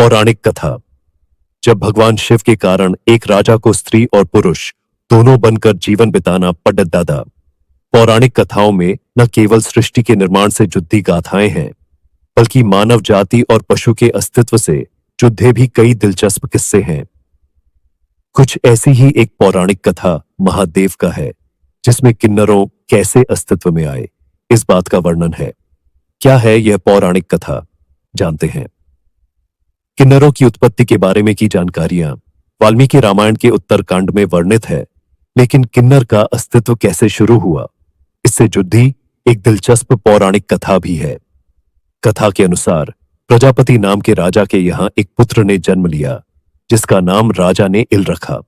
पौराणिक कथा। जब भगवान शिव के कारण एक राजा को स्त्री और पुरुष दोनों बनकर जीवन बिताना पड़ता था। पौराणिक कथाओं में न केवल सृष्टि के निर्माण से जुड़ी गाथाएं हैं, बल्कि मानव जाति और पशु के अस्तित्व से जुड़े भी कई दिलचस्प किस्से हैं। कुछ ऐसी ही एक पौराणिक कथा महादेव का है, जिसमें किन्नरों कैसे अस्तित्व में आए, इस बात का वर्णन है। क्या है यह पौराणिक कथा, जानते हैं। किन्नरों की उत्पत्ति के बारे में की जानकारियां वाल्मीकि रामायण के उत्तरकांड में वर्णित है, लेकिन किन्नर का अस्तित्व कैसे शुरू हुआ, इससे जुड़ी एक दिलचस्प पौराणिक कथा भी है। कथा के अनुसार प्रजापति नाम के राजा के यहां एक पुत्र ने जन्म लिया, जिसका नाम राजा ने इल रखा।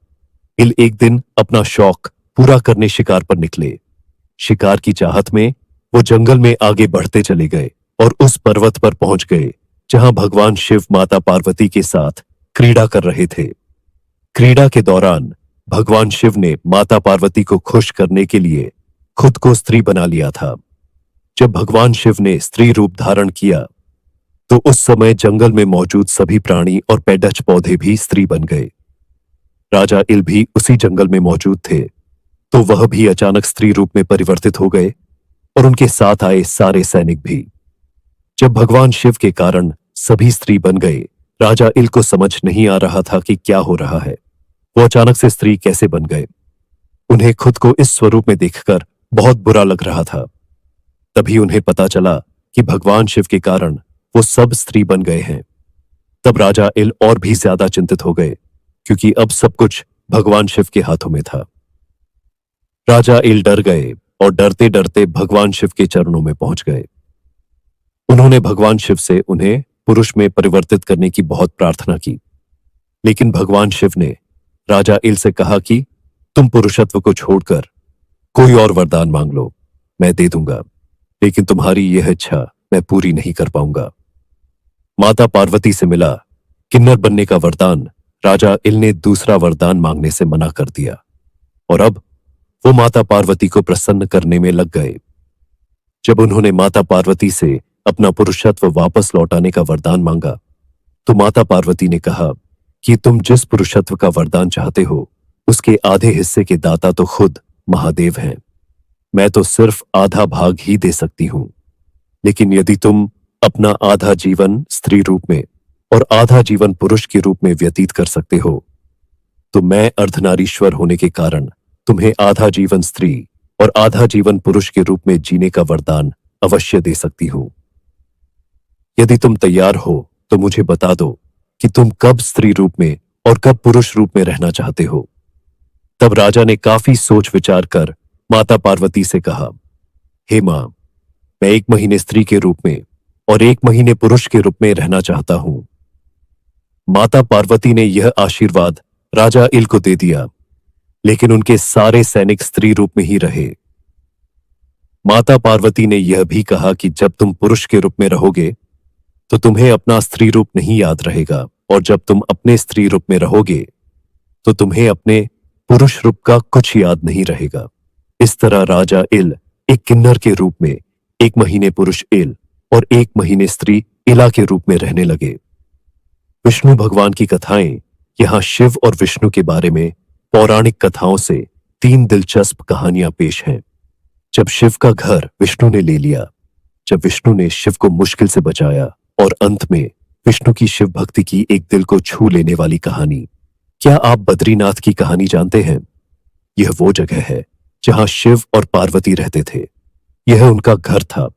इल एक दिन अपना शौक पूरा करने शिकार पर निकले। शिकार की चाहत में वो जंगल में आगे बढ़ते चले गए और उस पर्वत पर पहुंच गए जहां भगवान शिव माता पार्वती के साथ क्रीड़ा कर रहे थे। क्रीड़ा के दौरान भगवान शिव ने माता पार्वती को खुश करने के लिए खुद को स्त्री बना लिया था। जब भगवान शिव ने स्त्री रूप धारण किया तो उस समय जंगल में मौजूद सभी प्राणी और पेड़च पौधे भी स्त्री बन गए। राजा इल भी उसी जंगल में मौजूद थे, तो वह भी अचानक स्त्री रूप में परिवर्तित हो गए और उनके साथ आए सारे सैनिक भी। जब भगवान शिव के कारण सभी स्त्री बन गए, राजा इल को समझ नहीं आ रहा था कि क्या हो रहा है। वो अचानक से स्त्री कैसे बन गए। उन्हें खुद को इस स्वरूप में देखकर बहुत बुरा लग रहा था। तभी उन्हें पता चला कि भगवान शिव के कारण वो सब स्त्री बन गए हैं। तब राजा इल और भी ज्यादा चिंतित हो गए, क्योंकि अब सब कुछ भगवान शिव के हाथों में था। राजा इल डर गए और डरते डरते भगवान शिव के चरणों में पहुंच गए। उन्होंने भगवान शिव से उन्हें पुरुष में परिवर्तित करने की बहुत प्रार्थना की, लेकिन भगवान शिव ने राजा इल से कहा कि तुम पुरुषत्व को छोड़कर कोई और वरदान मांग लो, मैं दे दूंगा, लेकिन तुम्हारी यह इच्छा मैं पूरी नहीं कर पाऊंगा। माता पार्वती से मिला किन्नर बनने का वरदान राजा इल ने दूसरा वरदान मांगने से मना कर दिया, और अब वो माता पार्वती को प्रसन्न करने में लग गए। जब उन्होंने माता पार्वती से अपना पुरुषत्व वापस लौटाने का वरदान मांगा, तो माता पार्वती ने कहा कि तुम जिस पुरुषत्व का वरदान चाहते हो, उसके आधे हिस्से के दाता तो खुद महादेव हैं। मैं तो सिर्फ आधा भाग ही दे सकती हूं, लेकिन यदि तुम अपना आधा जीवन स्त्री रूप में और आधा जीवन पुरुष के रूप में व्यतीत कर सकते हो, तो मैं अर्धनारीश्वर होने के कारण तुम्हें आधा जीवन स्त्री और आधा जीवन पुरुष के रूप में जीने का वरदान अवश्य दे सकती हूं। यदि तुम तैयार हो तो मुझे बता दो कि तुम कब स्त्री रूप में और कब पुरुष रूप में रहना चाहते हो। तब राजा ने काफी सोच विचार कर माता पार्वती से कहा, हे मां, मैं 1 महीने स्त्री के रूप में और 1 महीने पुरुष के रूप में रहना चाहता हूं। माता पार्वती ने यह आशीर्वाद राजा इल को दे दिया, लेकिन उनके सारे सैनिक स्त्री रूप में ही रहे। माता पार्वती ने यह भी कहा कि जब तुम पुरुष के रूप में रहोगे तो तुम्हें अपना स्त्री रूप नहीं याद रहेगा, और जब तुम अपने स्त्री रूप में रहोगे तो तुम्हें अपने पुरुष रूप का कुछ याद नहीं रहेगा। इस तरह राजा इल एक किन्नर के रूप में 1 महीने पुरुष इल और 1 महीने स्त्री इला के रूप में रहने लगे। विष्णु भगवान की कथाएं। यहां शिव और विष्णु के बारे में पौराणिक कथाओं से 3 दिलचस्प कहानियां पेश हैं। जब शिव का घर विष्णु ने ले लिया, जब विष्णु ने शिव को मुश्किल से बचाया, और अंत में विष्णु की शिव भक्ति की एक दिल को छू लेने वाली कहानी। क्या आप बद्रीनाथ की कहानी जानते हैं? यह वो जगह है जहां शिव और पार्वती रहते थे। यह उनका घर था।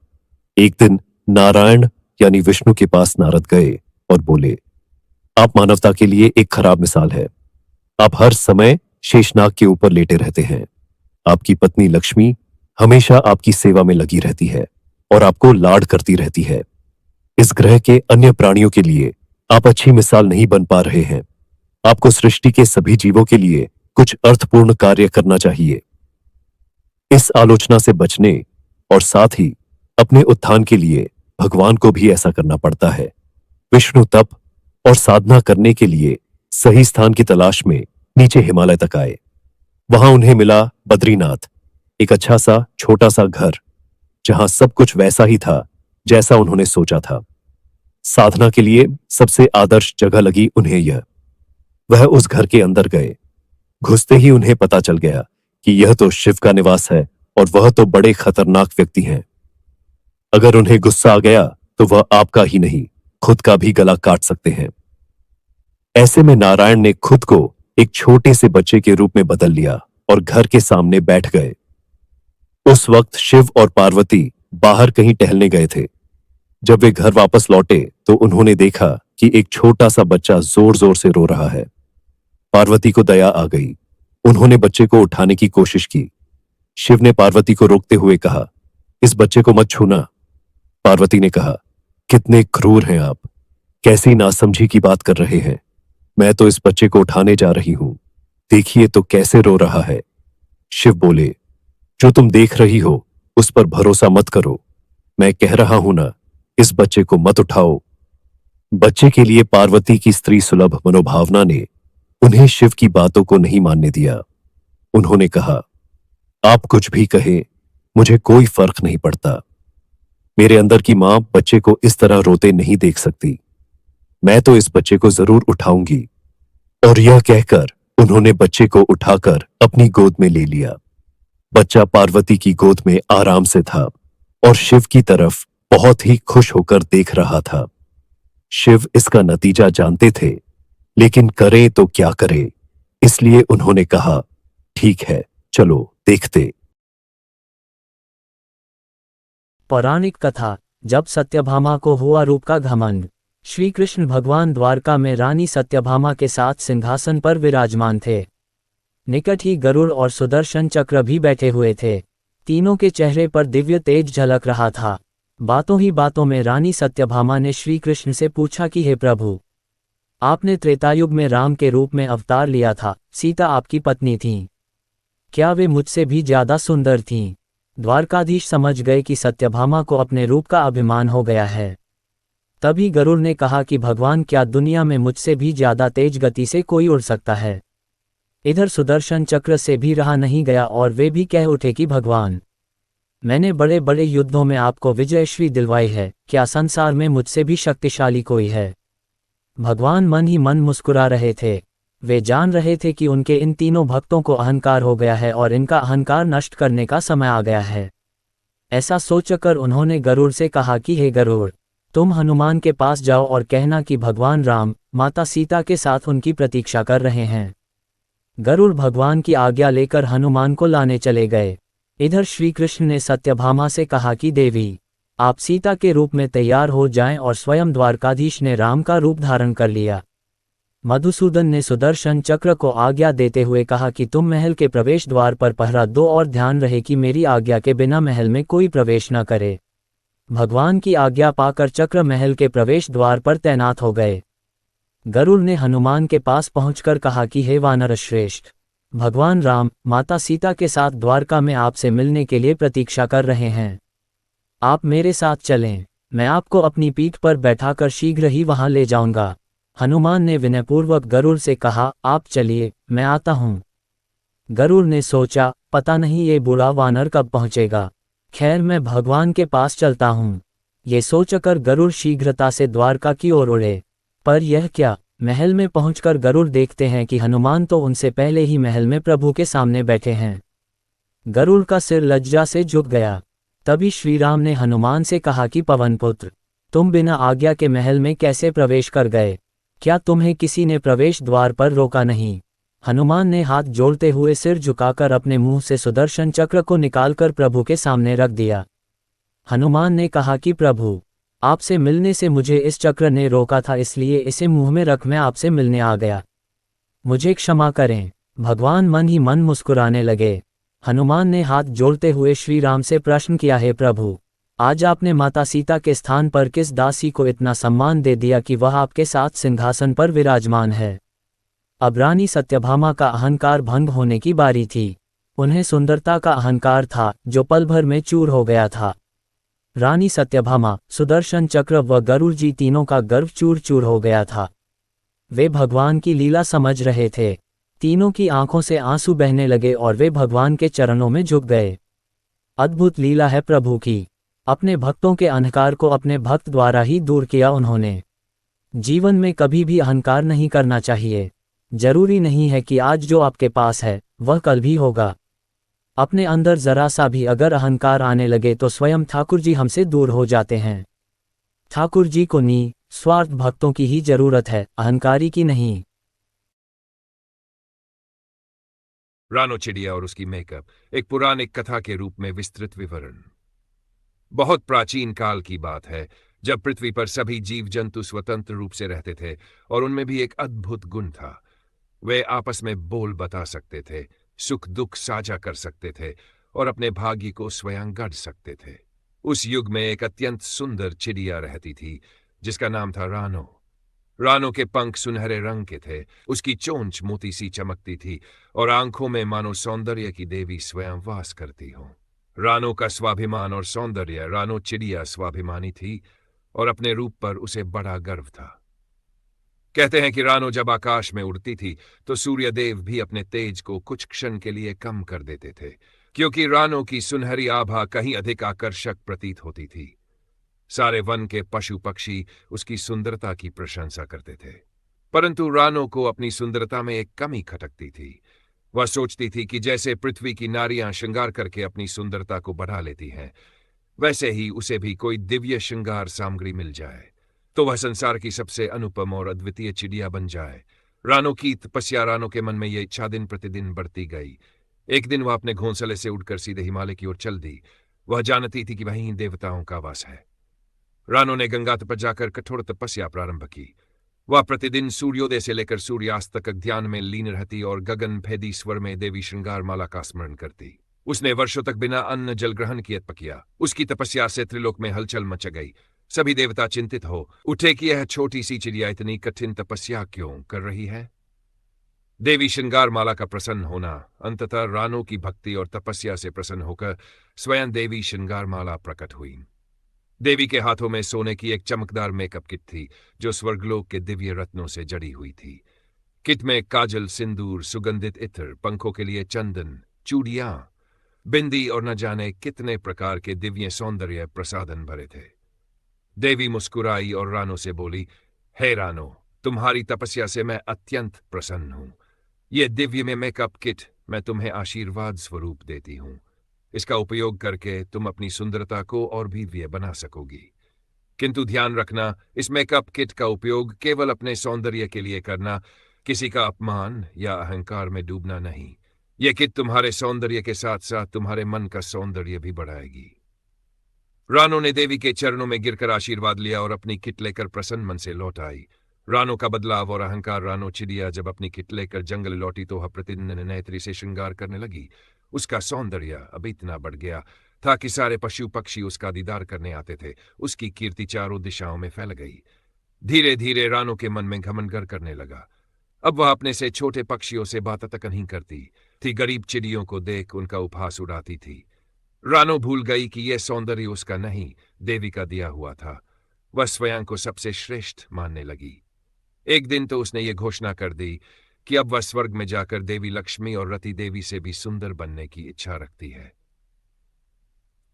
एक दिन नारायण यानी विष्णु के पास नारद गए और बोले, आप मानवता के लिए एक खराब मिसाल है। आप हर समय शेषनाग के ऊपर लेटे रहते हैं। आपकी पत्नी लक्ष्मी हमेशा आपकी सेवा में लगी रहती है और आपको लाड करती रहती है। इस ग्रह के अन्य प्राणियों के लिए आप अच्छी मिसाल नहीं बन पा रहे हैं। आपको सृष्टि के सभी जीवों के लिए कुछ अर्थपूर्ण कार्य करना चाहिए। इस आलोचना से बचने और साथ ही अपने उत्थान के लिए भगवान को भी ऐसा करना पड़ता है। विष्णु तप और साधना करने के लिए सही स्थान की तलाश में नीचे हिमालय तक आए। वहां उन्हें मिला बद्रीनाथ, एक अच्छा सा छोटा सा घर, जहां सब कुछ वैसा ही था जैसा उन्होंने सोचा था। साधना के लिए सबसे आदर्श जगह लगी उन्हें यह। वह उस घर के अंदर गए। घुसते ही उन्हें पता चल गया कि यह तो शिव का निवास है और वह तो बड़े खतरनाक व्यक्ति हैं। अगर उन्हें गुस्सा आ गया तो वह आपका ही नहीं, खुद का भी गला काट सकते हैं। ऐसे में नारायण ने खुद को एक छोटे से बच्चे के रूप में बदल लिया और घर के सामने बैठ गए। उस वक्त शिव और पार्वती बाहर कहीं टहलने गए थे। जब वे घर वापस लौटे तो उन्होंने देखा कि एक छोटा सा बच्चा जोर जोर से रो रहा है। पार्वती को दया आ गई। उन्होंने बच्चे को उठाने की कोशिश की। शिव ने पार्वती को रोकते हुए कहा, इस बच्चे को मत छूना। पार्वती ने कहा, कितने क्रूर हैं आप, कैसी नासमझी की बात कर रहे हैं। मैं तो इस बच्चे को उठाने जा रही हूं, देखिए तो कैसे रो रहा है। शिव बोले, जो तुम देख रही हो उस पर भरोसा मत करो, मैं कह रहा हूं ना, इस बच्चे को मत उठाओ। बच्चे के लिए पार्वती की स्त्री सुलभ मनोभावना ने उन्हें शिव की बातों को नहीं मानने दिया। उन्होंने कहा, आप कुछ भी कहे, मुझे कोई फर्क नहीं पड़ता। मेरे अंदर की मां बच्चे को इस तरह रोते नहीं देख सकती। मैं तो इस बच्चे को जरूर उठाऊंगी। और यह कहकर उन्होंने बच्चे को उठाकर अपनी गोद में ले लिया। बच्चा पार्वती की गोद में आराम से था और शिव की तरफ बहुत ही खुश होकर देख रहा था। शिव इसका नतीजा जानते थे, लेकिन करें तो क्या करें, इसलिए उन्होंने कहा, ठीक है, चलो देखते। पौराणिक कथा। जब सत्यभामा को हुआ रूप का घमंड। श्री कृष्ण भगवान द्वारका में रानी सत्यभामा के साथ सिंहासन पर विराजमान थे। निकट ही गरुड़ और सुदर्शन चक्र भी बैठे हुए थे। तीनों के चेहरे पर दिव्य तेज झलक रहा था। बातों ही बातों में रानी सत्यभामा ने श्री कृष्ण से पूछा कि हे प्रभु, आपने त्रेतायुग में राम के रूप में अवतार लिया था, सीता आपकी पत्नी थीं। क्या वे मुझसे भी ज्यादा सुंदर थीं? द्वारकाधीश समझ गए कि सत्यभामा को अपने रूप का अभिमान हो गया है। तभी गरुड़ ने कहा कि भगवान, क्या दुनिया में मुझसे भी ज्यादा तेज गति से कोई उड़ सकता है? इधर सुदर्शन चक्र से भी रहा नहीं गया और वे भी कह उठे कि भगवान, मैंने बड़े बड़े युद्धों में आपको विजयश्री दिलवाई है, क्या संसार में मुझसे भी शक्तिशाली कोई है? भगवान मन ही मन मुस्कुरा रहे थे। वे जान रहे थे कि उनके इन तीनों भक्तों को अहंकार हो गया है और इनका अहंकार नष्ट करने का समय आ गया है। ऐसा सोचकर उन्होंने गरुड़ से कहा कि हे गरुड़, तुम हनुमान के पास जाओ और कहना कि भगवान राम माता सीता के साथ उनकी प्रतीक्षा कर रहे हैं। गरुड़ भगवान की आज्ञा लेकर हनुमान को लाने चले गए। इधर श्री कृष्ण ने सत्यभामा से कहा कि देवी, आप सीता के रूप में तैयार हो जाएं, और स्वयं द्वारकाधीश ने राम का रूप धारण कर लिया। मधुसूदन ने सुदर्शन चक्र को आज्ञा देते हुए कहा कि तुम महल के प्रवेश द्वार पर पहरा दो और ध्यान रहे कि मेरी आज्ञा के बिना महल में कोई प्रवेश न करे। भगवान की आज्ञा पाकर चक्र महल के प्रवेश द्वार पर तैनात हो गए। गरुड़ ने हनुमान के पास पहुंचकर कहा कि हे वानर श्रेष्ठ, भगवान राम माता सीता के साथ द्वारका में आपसे मिलने के लिए प्रतीक्षा कर रहे हैं। आप मेरे साथ चलें, मैं आपको अपनी पीठ पर बैठाकर शीघ्र ही वहां ले जाऊंगा। हनुमान ने विनयपूर्वक गरुड़ से कहा, आप चलिए, मैं आता हूं। गरुड़ ने सोचा, पता नहीं ये बूढ़ा वानर कब पहुंचेगा, खैर मैं भगवान के पास चलता हूं। ये सोचकर गरुड़ शीघ्रता से द्वारका की ओर उड़े। पर यह क्या, महल में पहुंचकर गरुड़ देखते हैं कि हनुमान तो उनसे पहले ही महल में प्रभु के सामने बैठे हैं। गरुड़ का सिर लज्जा से झुक गया। तभी श्री राम ने हनुमान से कहा कि पवनपुत्र, तुम बिना आज्ञा के महल में कैसे प्रवेश कर गए? क्या तुम्हें किसी ने प्रवेश द्वार पर रोका नहीं? हनुमान ने हाथ जोड़ते हुए सिर झुकाकर अपने मुंह से सुदर्शन चक्र को निकालकर प्रभु के सामने रख दिया। हनुमान ने कहा कि प्रभु, आपसे मिलने से मुझे इस चक्र ने रोका था, इसलिए इसे मुंह में रख मैं आपसे मिलने आ गया। मुझे क्षमा करें। भगवान मन ही मन मुस्कुराने लगे। हनुमान ने हाथ जोड़ते हुए श्री राम से प्रश्न किया, हे प्रभु, आज आपने माता सीता के स्थान पर किस दासी को इतना सम्मान दे दिया कि वह आपके साथ सिंहासन पर विराजमान है? अब रानी सत्यभामा का अहंकार भंग होने की बारी थी। उन्हें सुंदरता का अहंकार था जो पल भर में चूर हो गया था। रानी सत्यभामा, सुदर्शन चक्र व गरुड़ जी तीनों का गर्व चूर चूर हो गया था। वे भगवान की लीला समझ रहे थे। तीनों की आंखों से आंसू बहने लगे और वे भगवान के चरणों में झुक गए। अद्भुत लीला है प्रभु की। अपने भक्तों के अहंकार को अपने भक्त द्वारा ही दूर किया उन्होंने। जीवन में कभी भी अहंकार नहीं करना चाहिए। जरूरी नहीं है कि आज जो आपके पास है वह कल भी होगा। अपने अंदर जरा सा भी अगर अहंकार आने लगे तो स्वयं ठाकुर जी हमसे दूर हो जाते हैं। ठाकुर जी को स्वार्थ भक्तों की ही जरूरत है, अहंकारी की नहीं। रानो चिड़िया और उसकी मेकअप, एक पुराणिक कथा के रूप में विस्तृत विवरण। बहुत प्राचीन काल की बात है, जब पृथ्वी पर सभी जीव जंतु स्वतंत्र रूप से रहते थे और उनमें भी एक अद्भुत गुण था। वे आपस में बोल बता सकते थे, सुख दुख साझा कर सकते थे और अपने भाग्य को स्वयं गढ़ सकते थे। उस युग में एक अत्यंत सुंदर चिड़िया रहती थी जिसका नाम था रानो। रानो के पंख सुनहरे रंग के थे, उसकी चोंच मोती सी चमकती थी और आंखों में मानो सौंदर्य की देवी स्वयं वास करती हो। रानो का स्वाभिमान और सौंदर्य, रानो चिड़िया स्वाभिमानी थी और अपने रूप पर उसे बड़ा गर्व था। कहते हैं कि रानो जब आकाश में उड़ती थी तो सूर्यदेव भी अपने तेज को कुछ क्षण के लिए कम कर देते थे, क्योंकि रानो की सुनहरी आभा कहीं अधिक आकर्षक प्रतीत होती थी। सारे वन के पशु पक्षी उसकी सुंदरता की प्रशंसा करते थे, परंतु रानो को अपनी सुंदरता में एक कमी खटकती थी। वह सोचती थी कि जैसे पृथ्वी की नारियां श्रृंगार करके अपनी सुंदरता को बढ़ा लेती हैं, वैसे ही उसे भी कोई दिव्य श्रृंगार सामग्री मिल जाए तो वह संसार की सबसे अनुपम और अद्वितीय चिड़िया बन जाए। रानो की तपस्या, रानो के मन में यह इच्छा दिन प्रतिदिन बढ़ती गई। एक दिन वह अपने घोंसले से उड़कर सीधे हिमालय की ओर चल दी। वह जानती थी कि वहीं देवताओं का वास है। रानो ने गंगा तट पर जाकर कठोर तपस्या प्रारंभ की। वह प्रतिदिन सूर्योदय से लेकर सूर्यास्त तक ध्यान में लीन रहती और गगन भेदी स्वर में देवी श्रृंगार माला का स्मरण करती। उसने वर्षों तक बिना अन्न जल ग्रहण किए तप किया। उसकी तपस्या से त्रिलोक में हलचल मच गई। सभी देवता चिंतित हो उठे कि यह छोटी सी चिड़िया इतनी कठिन तपस्या क्यों कर रही है। देवी श्रृंगार माला का प्रसन्न होना, अंततः रानो की भक्ति और तपस्या से प्रसन्न होकर स्वयं देवी श्रृंगार माला प्रकट हुई। देवी के हाथों में सोने की एक चमकदार मेकअप किट थी जो स्वर्गलोक के दिव्य रत्नों से जड़ी हुई थी। किट में काजल, सिंदूर, सुगंधित इत्र, पंखों के लिए चंदन, चूड़ियां, बिंदी और न जाने कितने प्रकार के दिव्य सौंदर्य प्रसाधन भरे थे। देवी मुस्कुराई और रानो से बोली, हे रानो, तुम्हारी तपस्या से मैं अत्यंत प्रसन्न हूं। यह दिव्य में मेकअप किट मैं तुम्हें आशीर्वाद स्वरूप देती हूं। इसका उपयोग करके तुम अपनी सुंदरता को और भी दिव्य बना सकोगी। किंतु ध्यान रखना, इस मेकअप किट का उपयोग केवल अपने सौंदर्य के लिए करना, किसी का अपमान या अहंकार में डूबना नहीं। यह किट तुम्हारे सौंदर्य के साथ साथ तुम्हारे मन का सौंदर्य भी बढ़ाएगी। रानो ने देवी के चरणों में गिरकर आशीर्वाद लिया और अपनी किट लेकर प्रसन्न मन से लौट आई। रानो का बदलाव और अहंकार। रानो चिड़िया जब अपनी किट लेकर जंगल लौटी तो वह प्रतिदिन नए तरीके से श्रृंगार करने लगी। उसका सौंदर्य अब इतना बढ़ गया था कि सारे पशु पक्षी उसका दीदार करने आते थे। उसकी कीर्ति चारों दिशाओं में फैल गई। धीरे धीरे रानो के मन में घमंड करने लगा। अब वह अपने से छोटे पक्षियों से बात तक नहीं करती थी, गरीब चिड़ियों को देख उनका उपहास उड़ाती थी। रानो भूल गई कि यह सौंदर्य उसका नहीं, देवी का दिया हुआ था। वह स्वयं को सबसे श्रेष्ठ मानने लगी। एक दिन तो उसने ये घोषणा कर दी कि अब वह स्वर्ग में जाकर देवी लक्ष्मी और रति देवी से भी सुंदर बनने की इच्छा रखती है।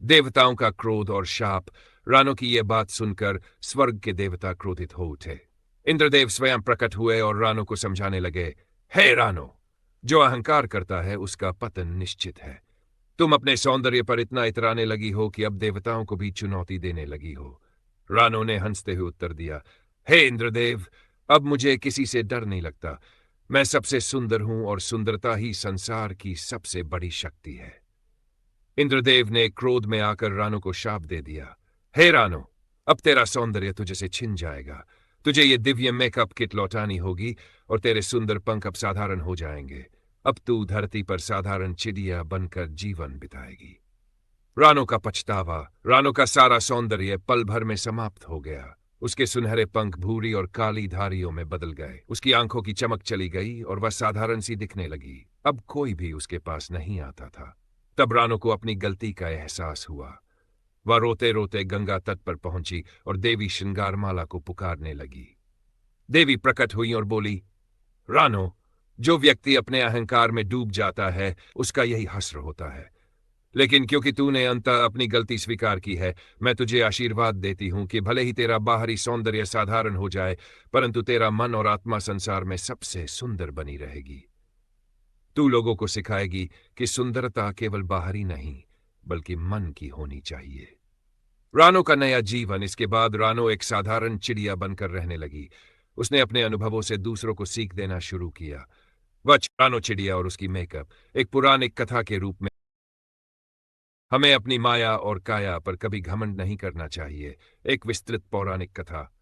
देवताओं का क्रोध और शाप। रानो की यह बात सुनकर स्वर्ग के देवता क्रोधित हो उठे। इंद्रदेव स्वयं प्रकट हुए और रानो को समझाने लगे, हे रानो, जो अहंकार करता है उसका पतन निश्चित है। तुम अपने सौंदर्य पर इतना इतराने लगी हो कि अब देवताओं को भी चुनौती देने लगी हो। रानो ने हंसते हुए उत्तर दिया, हे इंद्रदेव, अब मुझे किसी से डर नहीं लगता। मैं सबसे सुंदर हूं और सुंदरता ही संसार की सबसे बड़ी शक्ति है। इंद्रदेव ने क्रोध में आकर रानो को शाप दे दिया, हे रानो, अब तेरा सौंदर्य तुझे से छिन जाएगा। तुझे ये दिव्य मेकअप किट लौटानी होगी और तेरे सुंदर पंख अब साधारण हो जाएंगे। अब तू धरती पर साधारण चिड़िया बनकर जीवन बिताएगी। रानो का पछतावा। रानो का सारा सौंदर्य पल भर में समाप्त हो गया। उसके सुनहरे पंख भूरी और काली धारियों में बदल गए। उसकी आंखों की चमक चली गई और वह साधारण सी दिखने लगी। अब कोई भी उसके पास नहीं आता था। तब रानो को अपनी गलती का एहसास हुआ। वह रोते रोते गंगा तट पर पहुंची और देवी श्रृंगारमाला को पुकारने लगी। देवी प्रकट हुई और बोली, रानो, जो व्यक्ति अपने अहंकार में डूब जाता है उसका यही हश्र होता है। लेकिन क्योंकि तूने अंततः अपनी गलती स्वीकार की है, मैं तुझे आशीर्वाद देती हूं कि भले ही तेरा बाहरी सौंदर्य साधारण हो जाए, परंतु तेरा मन और आत्मा संसार में सबसे सुंदर बनी रहेगी। तू लोगों को सिखाएगी कि सुंदरता केवल बाहरी नहीं, बल्कि मन की होनी चाहिए। रानो का नया जीवन। इसके बाद रानो एक साधारण चिड़िया बनकर रहने लगी। उसने अपने अनुभवों से दूसरों को सीख देना शुरू किया। वह रानो चिड़िया और उसकी मेकअप एक पौराणिक कथा के रूप में हमें अपनी माया और काया पर कभी घमंड नहीं करना चाहिए। एक विस्तृत पौराणिक कथा।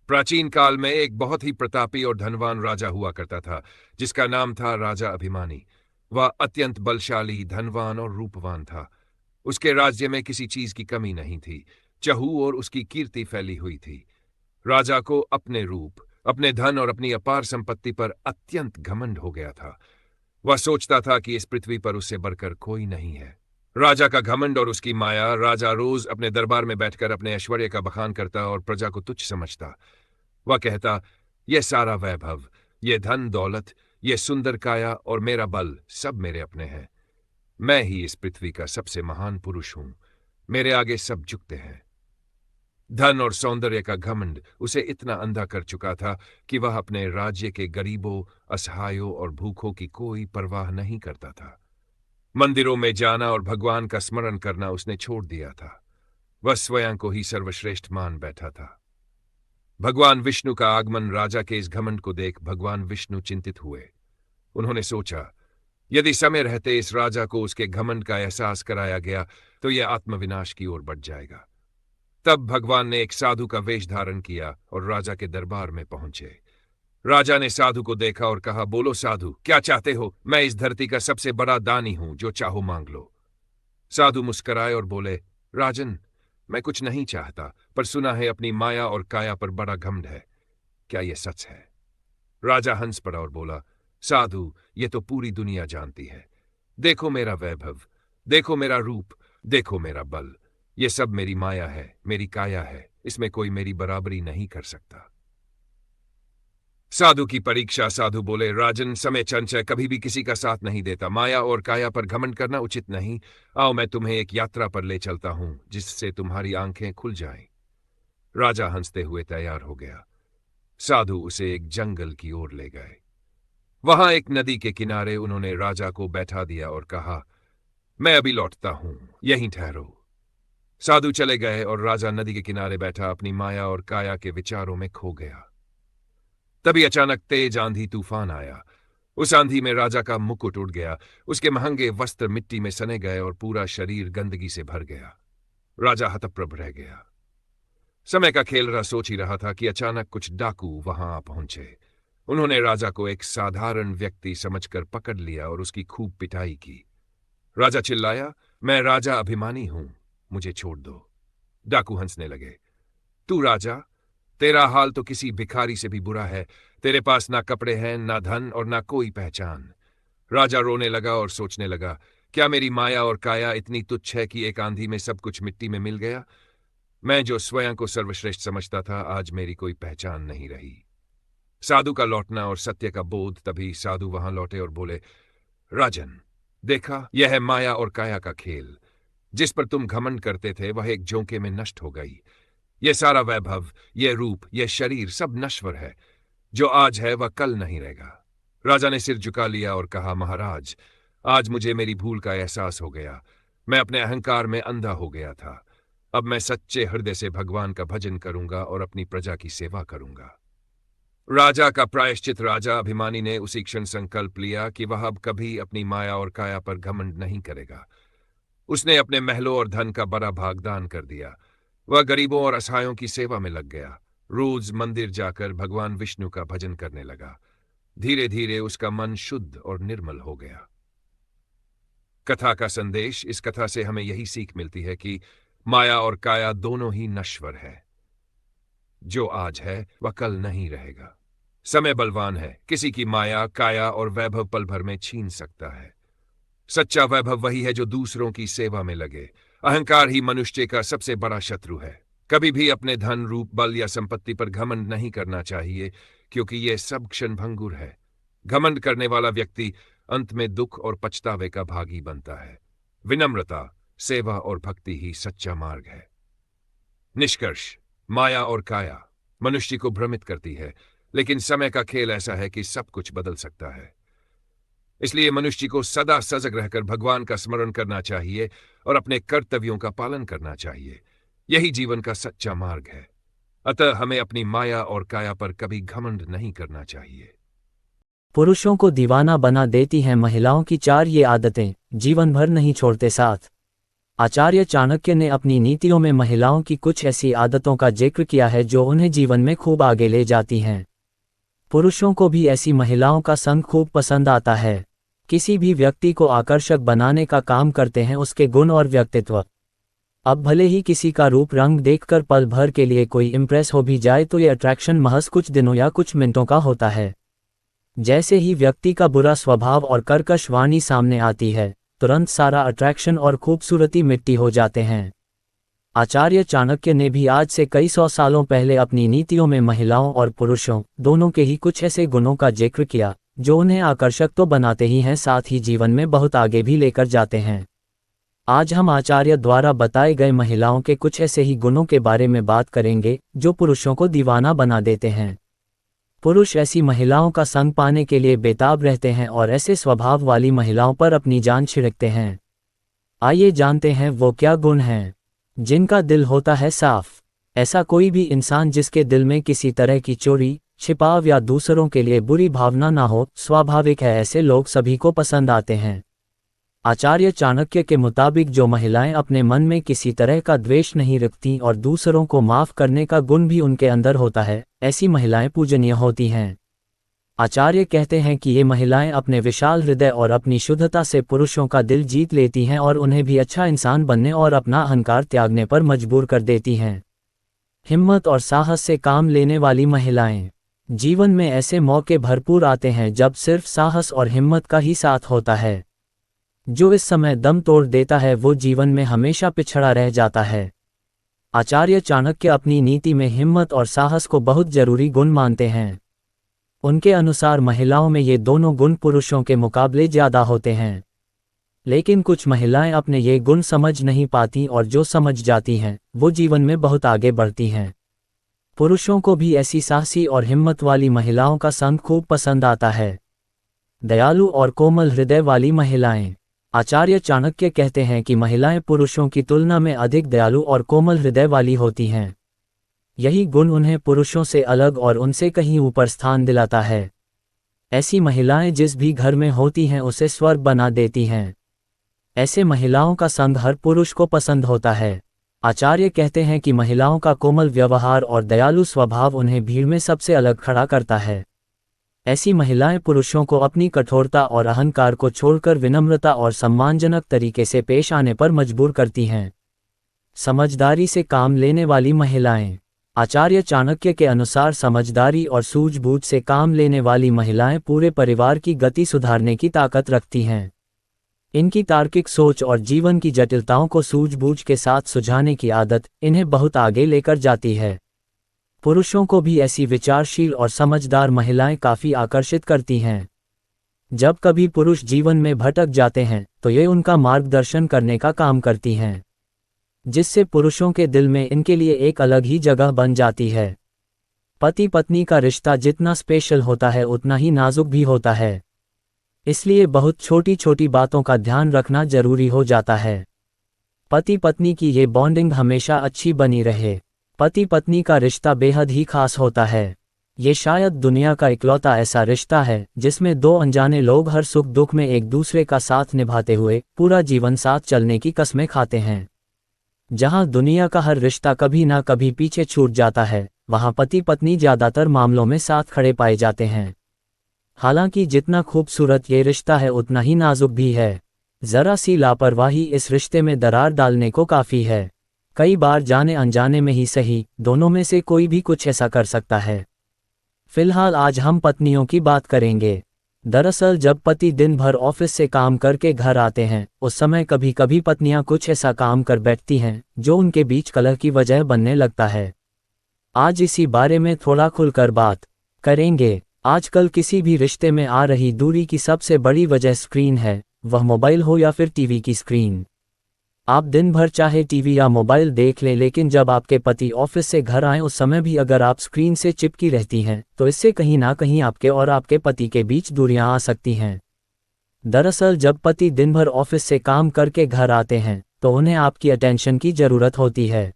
प्राचीन काल में एक बहुत ही प्रतापी और धनवान राजा हुआ करता था, जिसका नाम था राजा अभिमानी। वह अत्यंत बलशाली, धनवान और रूपवान था। उसके राज्य में किसी चीज की कमी नहीं थी। चहू और उसकी कीर्ति फैली हुई थी। राजा को अपने रूप, अपने धन और अपनी अपार संपत्ति पर अत्यंत घमंड हो गया था। वह सोचता था कि इस पृथ्वी पर उससे बढ़कर कोई नहीं है। राजा का घमंड और उसकी माया। राजा रोज अपने दरबार में बैठकर अपने ऐश्वर्य का बखान करता और प्रजा को तुच्छ समझता। वह कहता, यह सारा वैभव, यह धन दौलत, यह सुंदर काया और मेरा बल सब मेरे अपने हैं। मैं ही इस पृथ्वी का सबसे महान पुरुष हूं। मेरे आगे सब झुकते हैं। धन और सौंदर्य का घमंड उसे इतना अंधा कर चुका था कि वह अपने राज्य के गरीबों, असहायों और भूखों की कोई परवाह नहीं करता था। मंदिरों में जाना और भगवान का स्मरण करना उसने छोड़ दिया था। वह स्वयं को ही सर्वश्रेष्ठ मान बैठा था। भगवान विष्णु का आगमन। राजा के इस घमंड को देख भगवान विष्णु चिंतित हुए। उन्होंने सोचा, यदि समय रहते इस राजा को उसके घमंड का एहसास कराया गया तो यह आत्मविनाश की ओर बढ़ जाएगा। तब भगवान ने एक साधु का वेश धारण किया और राजा के दरबार में पहुंचे। राजा ने साधु को देखा और कहा, बोलो साधु, क्या चाहते हो? मैं इस धरती का सबसे बड़ा दानी हूं, जो चाहो मांग लो। साधु मुस्कुराए और बोले, राजन, मैं कुछ नहीं चाहता, पर सुना है अपनी माया और काया पर बड़ा घमंड है। क्या यह सच है? राजा हंस पड़ा और बोला, साधु, ये तो पूरी दुनिया जानती है। देखो मेरा वैभव, देखो मेरा रूप, देखो मेरा बल। ये सब मेरी माया है, मेरी काया है। इसमें कोई मेरी बराबरी नहीं कर सकता। साधु की परीक्षा। साधु बोले, राजन, समय चंचल कभी भी किसी का साथ नहीं देता। माया और काया पर घमंड करना उचित नहीं। आओ, मैं तुम्हें एक यात्रा पर ले चलता हूं, जिससे तुम्हारी आंखें खुल जाएं। राजा हंसते हुए तैयार हो गया। साधु उसे एक जंगल की ओर ले गए। वहां एक नदी के किनारे उन्होंने राजा को बैठा दिया और कहा, मैं अभी लौटता हूं, यहीं ठहरो। साधु चले गए और राजा नदी के किनारे बैठा अपनी माया और काया के विचारों में खो गया। तभी अचानक तेज आंधी तूफान आया। उस आंधी में राजा का मुकुट उड़ गया। उसके महंगे वस्त्र मिट्टी में सने गए और पूरा शरीर गंदगी से भर गया। राजा हतप्रभ रह गया। समय का खेल सोच ही रहा था कि अचानक कुछ डाकू वहां आ पहुंचे। उन्होंने राजा को एक साधारण व्यक्ति समझकर पकड़ लिया और उसकी खूब पिटाई की। राजा चिल्लाया, मैं राजा अभिमानी हूं, मुझे छोड़ दो। डाकू हंसने लगे। तू राजा? तेरा हाल तो किसी भिखारी से भी बुरा है। तेरे पास ना कपड़े हैं, ना धन और ना कोई पहचान। राजा रोने लगा और सोचने लगा, क्या मेरी माया और काया इतनी तुच्छ है कि एक आंधी में सब कुछ मिट्टी में मिल गया? मैं जो स्वयं को सर्वश्रेष्ठ समझता था, आज मेरी कोई पहचान नहीं रही। साधु का लौटना और सत्य का बोध। तभी साधु वहां लौटे और बोले, राजन, देखा, यह है माया और काया का खेल। जिस पर तुम घमंड करते थे वह एक झोंके में नष्ट हो गई। यह सारा वैभव, यह रूप, यह शरीर सब नश्वर है। जो आज है वह कल नहीं रहेगा। राजा ने सिर झुका लिया और कहा, महाराज, आज मुझे मेरी भूल का एहसास हो गया। मैं अपने अहंकार में अंधा हो गया था। अब मैं सच्चे हृदय से भगवान का भजन करूंगा और अपनी प्रजा की सेवा करूंगा। राजा का प्रायश्चित। राजा अभिमानी ने उसी क्षण संकल्प लिया कि वह अब कभी अपनी माया और काया पर घमंड नहीं करेगा। उसने अपने महलों और धन का बड़ा भाग दान कर दिया। वह गरीबों और असहायों की सेवा में लग गया। रोज मंदिर जाकर भगवान विष्णु का भजन करने लगा। धीरे धीरे उसका मन शुद्ध और निर्मल हो गया। कथा का संदेश। इस कथा से हमें यही सीख मिलती है कि माया और काया दोनों ही नश्वर है। जो आज है वह कल नहीं रहेगा। समय बलवान है, किसी की माया, काया और वैभव पल भर में छीन सकता है। सच्चा वैभव वही है जो दूसरों की सेवा में लगे। अहंकार ही मनुष्य का सबसे बड़ा शत्रु है। कभी भी अपने धन, रूप, बल या संपत्ति पर घमंड नहीं करना चाहिए, क्योंकि यह सब क्षणभंगुर है। घमंड करने वाला व्यक्ति अंत में दुख और पछतावे का भागी बनता है। विनम्रता, सेवा और भक्ति ही सच्चा मार्ग है। निष्कर्ष, माया और काया मनुष्य को भ्रमित करती है, लेकिन समय का खेल ऐसा है कि सब कुछ बदल सकता है। इसलिए मनुष्य को सदा सजग रहकर भगवान का स्मरण करना चाहिए और अपने कर्तव्यों का पालन करना चाहिए। यही जीवन का सच्चा मार्ग है। अतः हमें अपनी माया और काया पर कभी घमंड नहीं करना चाहिए। पुरुषों को दीवाना बना देती हैं महिलाओं की 4 ये आदतें, जीवन भर नहीं छोड़ते साथ। आचार्य चाणक्य ने अपनी नीतियों में महिलाओं की कुछ ऐसी आदतों का जिक्र किया है जो उन्हें जीवन में खूब आगे ले जाती हैं। पुरुषों को भी ऐसी महिलाओं का संग खूब पसंद आता है। किसी भी व्यक्ति को आकर्षक बनाने का काम करते हैं उसके गुण और व्यक्तित्व। अब भले ही किसी का रूप रंग देखकर पल भर के लिए कोई इम्प्रेस हो भी जाए तो ये अट्रैक्शन महज कुछ दिनों या कुछ मिनटों का होता है। जैसे ही व्यक्ति का बुरा स्वभाव और कर्कश वाणी सामने आती है, तुरंत सारा अट्रैक्शन और खूबसूरती मिट्टी हो जाते हैं। आचार्य चाणक्य ने भी आज से कई 100 सालों पहले अपनी नीतियों में महिलाओं और पुरुषों दोनों के ही कुछ ऐसे गुणों का जिक्र किया जो उन्हें आकर्षक तो बनाते ही हैं, साथ ही जीवन में बहुत आगे भी लेकर जाते हैं। आज हम आचार्य द्वारा बताए गए महिलाओं के कुछ ऐसे ही गुणों के बारे में बात करेंगे जो पुरुषों को दीवाना बना देते हैं। पुरुष ऐसी महिलाओं का संग पाने के लिए बेताब रहते हैं और ऐसे स्वभाव वाली महिलाओं पर अपनी जान छिड़कते हैं। आइए जानते हैं वो क्या गुण हैं जिनका दिल होता है साफ। ऐसा कोई भी इंसान जिसके दिल में किसी तरह की चोरी, छिपाव या दूसरों के लिए बुरी भावना ना हो, स्वाभाविक है ऐसे लोग सभी को पसंद आते हैं। आचार्य चाणक्य के मुताबिक जो महिलाएं अपने मन में किसी तरह का द्वेष नहीं रखती और दूसरों को माफ करने का गुण भी उनके अंदर होता है, ऐसी महिलाएं पूजनीय होती हैं। आचार्य कहते हैं कि ये महिलाएं अपने विशाल हृदय और अपनी शुद्धता से पुरुषों का दिल जीत लेती हैं और उन्हें भी अच्छा इंसान बनने और अपना अहंकार त्यागने पर मजबूर कर देती हैं। हिम्मत और साहस से काम लेने वाली महिलाएं। जीवन में ऐसे मौके भरपूर आते हैं जब सिर्फ साहस और हिम्मत का ही साथ होता है। जो इस समय दम तोड़ देता है वो जीवन में हमेशा पिछड़ा रह जाता है। आचार्य चाणक्य अपनी नीति में हिम्मत और साहस को बहुत जरूरी गुण मानते हैं। उनके अनुसार महिलाओं में ये दोनों गुण पुरुषों के मुकाबले ज्यादा होते हैं। लेकिन कुछ महिलाएं अपने ये गुण समझ नहीं पाती और जो समझ जाती हैं वो जीवन में बहुत आगे बढ़ती हैं। पुरुषों को भी ऐसी साहसी और हिम्मत वाली महिलाओं का संग खूब पसंद आता है। दयालु और कोमल हृदय वाली महिलाएं। आचार्य चाणक्य कहते हैं कि महिलाएं पुरुषों की तुलना में अधिक दयालु और कोमल हृदय वाली होती हैं। यही गुण उन्हें पुरुषों से अलग और उनसे कहीं ऊपर स्थान दिलाता है। ऐसी महिलाएं जिस भी घर में होती हैं उसे स्वर्ग बना देती हैं। ऐसे महिलाओं का संग हर पुरुष को पसंद होता है। आचार्य कहते हैं कि महिलाओं का कोमल व्यवहार और दयालु स्वभाव उन्हें भीड़ में सबसे अलग खड़ा करता है। ऐसी महिलाएं पुरुषों को अपनी कठोरता और अहंकार को छोड़कर विनम्रता और सम्मानजनक तरीके से पेश आने पर मजबूर करती हैं। समझदारी से काम लेने वाली महिलाएं। आचार्य चाणक्य के अनुसार समझदारी और सूझबूझ से काम लेने वाली महिलाएं पूरे परिवार की गति सुधारने की ताकत रखती हैं। इनकी तार्किक सोच और जीवन की जटिलताओं को सूझबूझ के साथ सुलझाने की आदत इन्हें बहुत आगे लेकर जाती है। पुरुषों को भी ऐसी विचारशील और समझदार महिलाएं काफी आकर्षित करती हैं। जब कभी पुरुष जीवन में भटक जाते हैं तो ये उनका मार्गदर्शन करने का काम करती हैं, जिससे पुरुषों के दिल में इनके लिए एक अलग ही जगह बन जाती है। पति पत्नी का रिश्ता जितना स्पेशल होता है उतना ही नाजुक भी होता है। इसलिए बहुत छोटी छोटी बातों का ध्यान रखना जरूरी हो जाता है। पति पत्नी की ये बॉन्डिंग हमेशा अच्छी बनी रहे। पति पत्नी का रिश्ता बेहद ही खास होता है। ये शायद दुनिया का इकलौता ऐसा रिश्ता है जिसमें दो अनजाने लोग हर सुख दुख में एक दूसरे का साथ निभाते हुए पूरा जीवन साथ चलने की कसमें खाते हैं। जहां दुनिया का हर रिश्ता कभी ना कभी पीछे छूट जाता है, वहां पति पत्नी ज्यादातर मामलों में साथ खड़े पाए जाते हैं। हालांकि जितना खूबसूरत ये रिश्ता है उतना ही नाजुक भी है। जरा सी लापरवाही इस रिश्ते में दरार डालने को काफी है। कई बार जाने अनजाने में ही सही, दोनों में से कोई भी कुछ ऐसा कर सकता है। फिलहाल आज हम पत्नियों की बात करेंगे। दरअसल जब पति दिन भर ऑफिस से काम करके घर आते हैं उस समय कभी कभी पत्नियां कुछ ऐसा काम कर बैठती हैं जो उनके बीच कलह की वजह बनने लगता है। आज इसी बारे में थोड़ा खुलकर बात करेंगे। आजकल किसी भी रिश्ते में आ रही दूरी की सबसे बड़ी वजह स्क्रीन है, वह मोबाइल हो या फिर टीवी की स्क्रीन। आप दिन भर चाहे टीवी या मोबाइल देख लें, लेकिन जब आपके पति ऑफिस से घर आएं उस समय भी अगर आप स्क्रीन से चिपकी रहती हैं तो इससे कहीं ना कहीं आपके और आपके पति के बीच दूरियां आ सकती हैं। दरअसल जब पति दिन भर ऑफिस से काम करके घर आते हैं तो उन्हें आपकी अटेंशन की ज़रूरत होती है।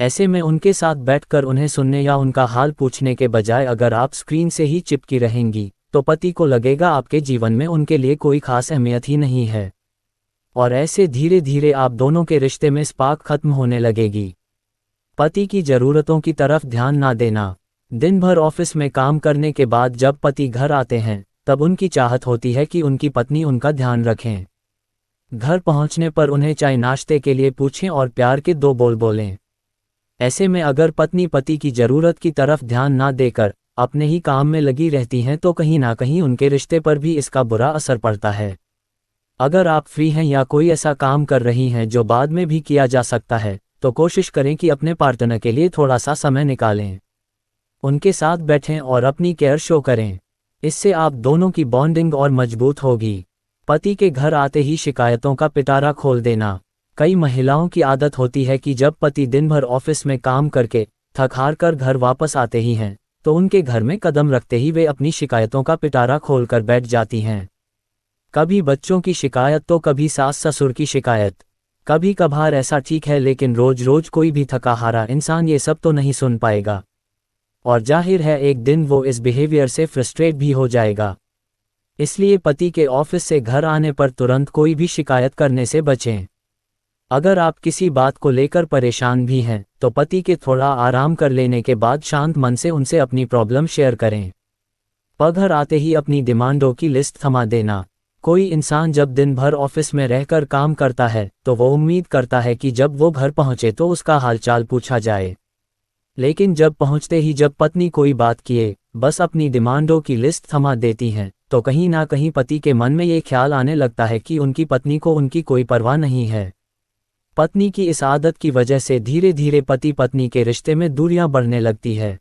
ऐसे में उनके साथ बैठकर उन्हें सुनने या उनका हाल पूछने के बजाय अगर आप स्क्रीन से ही चिपकी रहेंगी तो पति को लगेगा आपके जीवन में उनके लिए कोई खास अहमियत ही नहीं है, और ऐसे धीरे धीरे आप दोनों के रिश्ते में स्पार्क खत्म होने लगेगी। पति की ज़रूरतों की तरफ ध्यान ना देना। दिन भर ऑफिस में काम करने के बाद जब पति घर आते हैं तब उनकी चाहत होती है कि उनकी पत्नी उनका ध्यान रखें। घर पहुंचने पर उन्हें चाय नाश्ते के लिए पूछें और प्यार के 2 बोल बोलें। ऐसे में अगर पत्नी पति की ज़रूरत की तरफ ध्यान ना देकर अपने ही काम में लगी रहती हैं तो कहीं ना कहीं उनके रिश्ते पर भी इसका बुरा असर पड़ता है। अगर आप फ्री हैं या कोई ऐसा काम कर रही हैं जो बाद में भी किया जा सकता है तो कोशिश करें कि अपने पार्टनर के लिए थोड़ा सा समय निकालें। उनके साथ बैठें और अपनी केयर शो करें। इससे आप दोनों की बॉन्डिंग और मजबूत होगी। पति के घर आते ही शिकायतों का पिटारा खोल देना। कई महिलाओं की आदत होती है कि जब पति दिन भर ऑफिस में काम करके थक हार कर घर वापस आते ही हैं तो उनके घर में कदम रखते ही वे अपनी शिकायतों का पिटारा खोलकर बैठ जाती हैं। कभी बच्चों की शिकायत तो कभी सास ससुर की शिकायत। कभी कभार ऐसा ठीक है, लेकिन रोज रोज कोई भी थका हारा इंसान ये सब तो नहीं सुन पाएगा, और जाहिर है एक दिन वो इस बिहेवियर से फ्रस्ट्रेट भी हो जाएगा। इसलिए पति के ऑफिस से घर आने पर तुरंत कोई भी शिकायत करने से बचें। अगर आप किसी बात को लेकर परेशान भी हैं तो पति के थोड़ा आराम कर लेने के बाद शांत मन से उनसे अपनी प्रॉब्लम शेयर करें। घर आते ही अपनी डिमांडों की लिस्ट थमा देना। कोई इंसान जब दिन भर ऑफिस में रहकर काम करता है तो वो उम्मीद करता है कि जब वो घर पहुंचे तो उसका हालचाल पूछा जाए, लेकिन जब पहुंचते ही जब पत्नी कोई बात किए बस अपनी डिमांडों की लिस्ट थमा देती हैं तो कहीं ना कहीं पति के मन में ये ख्याल आने लगता है कि उनकी पत्नी को उनकी कोई परवाह नहीं है। पत्नी की इस आदत की वजह से धीरे धीरे पति पत्नी के रिश्ते में दूरियां बढ़ने लगती है।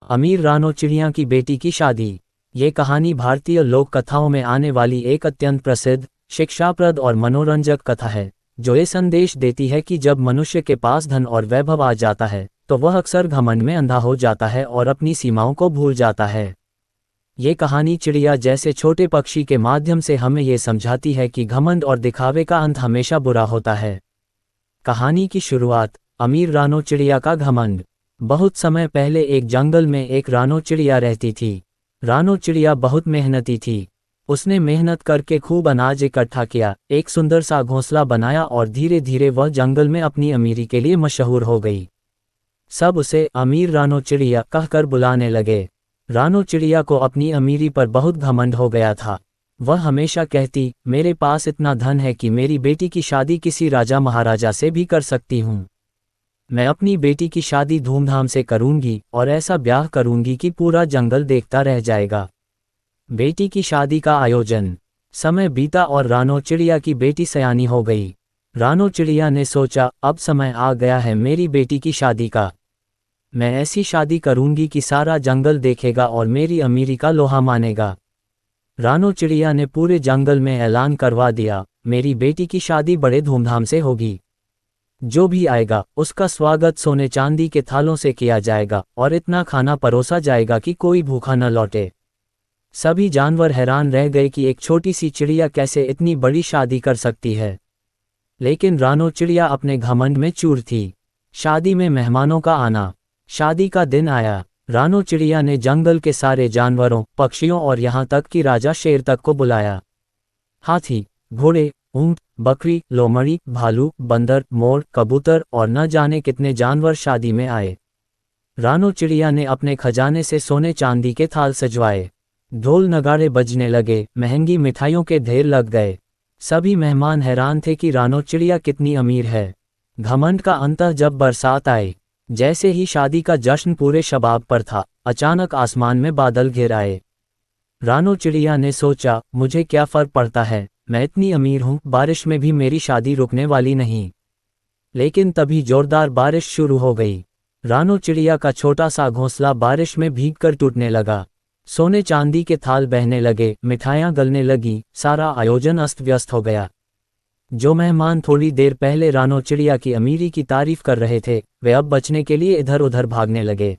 अमीर रानो चिड़िया की बेटी की शादी। ये कहानी भारतीय लोक कथाओं में आने वाली एक अत्यंत प्रसिद्ध, शिक्षाप्रद और मनोरंजक कथा है जो ये संदेश देती है कि जब मनुष्य के पास धन और वैभव आ जाता है तो वह अक्सर घमंड में अंधा हो जाता है और अपनी सीमाओं को भूल जाता है। ये कहानी चिड़िया जैसे छोटे पक्षी के माध्यम से हमें ये समझाती है कि घमंड और दिखावे का अंत हमेशा बुरा होता है। कहानी की शुरुआत। अमीर रानो चिड़िया का घमंड। बहुत समय पहले एक जंगल में एक रानो चिड़िया रहती थी। रानो चिड़िया बहुत मेहनती थी। उसने मेहनत करके खूब अनाज इकट्ठा किया, एक सुंदर सा घोंसला बनाया और धीरे धीरे वह जंगल में अपनी अमीरी के लिए मशहूर हो गई। सब उसे अमीर रानो चिड़िया कहकर बुलाने लगे। रानो चिड़िया को अपनी अमीरी पर बहुत घमंड हो गया था। वह हमेशा कहती, मेरे पास इतना धन है कि मेरी बेटी की शादी किसी राजा महाराजा से भी कर सकती हूँ। मैं अपनी बेटी की शादी धूमधाम से करूँगी और ऐसा ब्याह करूँगी कि पूरा जंगल देखता रह जाएगा। बेटी की शादी का आयोजन। समय बीता और रानो चिड़िया की बेटी सयानी हो गई। रानो चिड़िया ने सोचा, अब समय आ गया है मेरी बेटी की शादी का। मैं ऐसी शादी करूंगी कि सारा जंगल देखेगा और मेरी अमीरी का लोहा मानेगा। रानो चिड़िया ने पूरे जंगल में ऐलान करवा दिया, मेरी बेटी की शादी बड़े धूमधाम से होगी। जो भी आएगा उसका स्वागत सोने चांदी के थालों से किया जाएगा और इतना खाना परोसा जाएगा कि कोई भूखा न लौटे। सभी जानवर हैरान रह गए कि एक छोटी सी चिड़िया कैसे इतनी बड़ी शादी कर सकती है, लेकिन रानो चिड़िया अपने घमंड में चूर थी। शादी में मेहमानों का आना। शादी का दिन आया। रानो चिड़िया ने जंगल के सारे जानवरों, पक्षियों और यहाँ तक कि राजा शेर तक को बुलाया। हाथी, घोड़े, ऊंट, बकरी, लोमड़ी, भालू, बंदर, मोर, कबूतर और न जाने कितने जानवर शादी में आए। रानो चिड़िया ने अपने खजाने से सोने चांदी के थाल सजवाए। ढोल नगाड़े बजने लगे, महंगी मिठाइयों के ढेर लग गए। सभी मेहमान हैरान थे कि रानो चिड़िया कितनी अमीर है। घमंड का अंत जब बरसात आई। जैसे ही शादी का जश्न पूरे शबाब पर था, अचानक आसमान में बादल घिर आए। रानो चिड़िया ने सोचा, मुझे क्या फर्क पड़ता है, मैं इतनी अमीर हूँ, बारिश में भी मेरी शादी रुकने वाली नहीं। लेकिन तभी जोरदार बारिश शुरू हो गई। रानो चिड़िया का छोटा सा घोंसला बारिश में भीगकर टूटने लगा। सोने चांदी के थाल बहने लगे, मिठाइयाँ गलने लगी, सारा आयोजन अस्त व्यस्त हो गया। जो मेहमान थोड़ी देर पहले रानो चिड़िया की अमीरी की तारीफ कर रहे थे, वे अब बचने के लिए इधर उधर भागने लगे।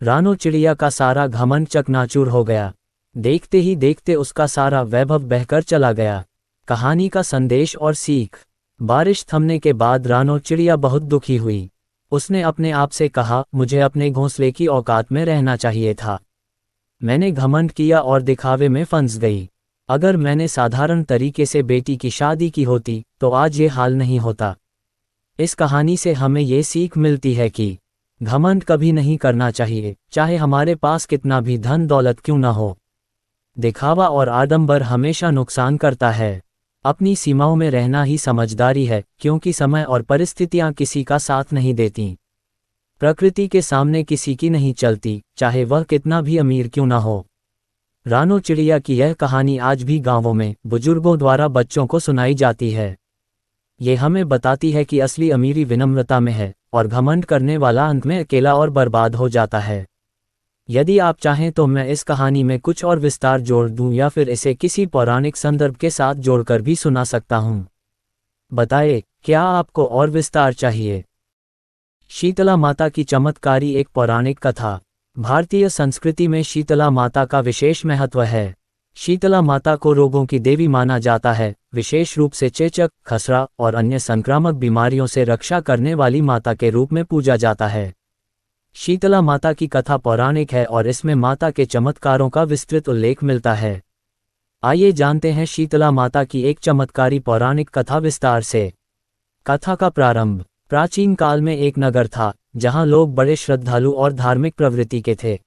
रानो चिड़िया का सारा घमंड चकनाचूर हो गया। देखते ही देखते उसका सारा वैभव बहकर चला गया। कहानी का संदेश और सीख। बारिश थमने के बाद रानो चिड़िया बहुत दुखी हुई। उसने अपने आप से कहा, मुझे अपने घोंसले की औकात में रहना चाहिए था। मैंने घमंड किया और दिखावे में फंस गई। अगर मैंने साधारण तरीके से बेटी की शादी की होती तो आज ये हाल नहीं होता। इस कहानी से हमें ये सीख मिलती है कि घमंड कभी नहीं करना चाहिए, चाहे हमारे पास कितना भी धन दौलत क्यों ना हो। दिखावा और आडंबर हमेशा नुकसान करता है। अपनी सीमाओं में रहना ही समझदारी है, क्योंकि समय और परिस्थितियां किसी का साथ नहीं देती। प्रकृति के सामने किसी की नहीं चलती, चाहे वह कितना भी अमीर क्यों ना हो। रानो चिड़िया की यह कहानी आज भी गांवों में बुजुर्गों द्वारा बच्चों को सुनाई जाती है। ये हमें बताती है कि असली अमीरी विनम्रता में है और घमंड करने वाला अंत में अकेला और बर्बाद हो जाता है। यदि आप चाहें तो मैं इस कहानी में कुछ और विस्तार जोड़ दूं या फिर इसे किसी पौराणिक संदर्भ के साथ जोड़कर भी सुना सकता हूं। बताइए, क्या आपको और विस्तार चाहिए? शीतला माता की चमत्कारी एक पौराणिक कथा। भारतीय संस्कृति में शीतला माता का विशेष महत्व है। शीतला माता को रोगों की देवी माना जाता है, विशेष रूप से चेचक, खसरा और अन्य संक्रामक बीमारियों से रक्षा करने वाली माता के रूप में पूजा जाता है। शीतला माता की कथा पौराणिक है और इसमें माता के चमत्कारों का विस्तृत उल्लेख मिलता है। आइए जानते हैं शीतला माता की एक चमत्कारी पौराणिक कथा विस्तार से। कथा का प्रारंभ। प्राचीन काल में एक नगर था जहां लोग बड़े श्रद्धालु और धार्मिक प्रवृत्ति के थे।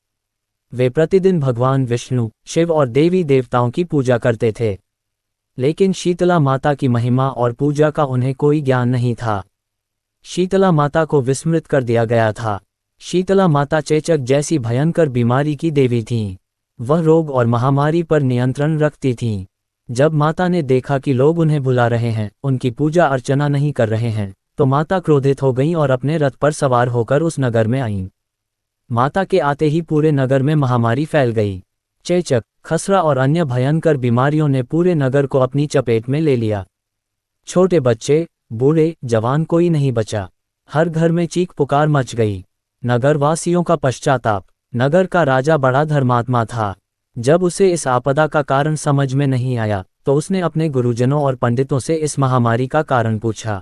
वे प्रतिदिन भगवान विष्णु, शिव और देवी देवताओं की पूजा करते थे। लेकिन शीतला माता की महिमा और पूजा का उन्हें कोई ज्ञान नहीं था। शीतला माता को विस्मृत कर दिया गया था। शीतला माता चेचक जैसी भयंकर बीमारी की देवी थीं। वह रोग और महामारी पर नियंत्रण रखती थीं। जब माता ने देखा कि लोग उन्हें भुला रहे हैं, उनकी पूजा अर्चना नहीं कर रहे हैं, तो माता क्रोधित हो गईं और अपने रथ पर सवार होकर उस नगर में आईं। माता के आते ही पूरे नगर में महामारी फैल गई। चेचक, खसरा और अन्य भयंकर बीमारियों ने पूरे नगर को अपनी चपेट में ले लिया। छोटे बच्चे, बूढ़े, जवान कोई नहीं बचा। हर घर में चीख पुकार मच गई। नगरवासियों का पश्चाताप। नगर का राजा बड़ा धर्मात्मा था। जब उसे इस आपदा का कारण समझ में नहीं आया तो उसने अपने गुरुजनों और पंडितों से इस महामारी का कारण पूछा।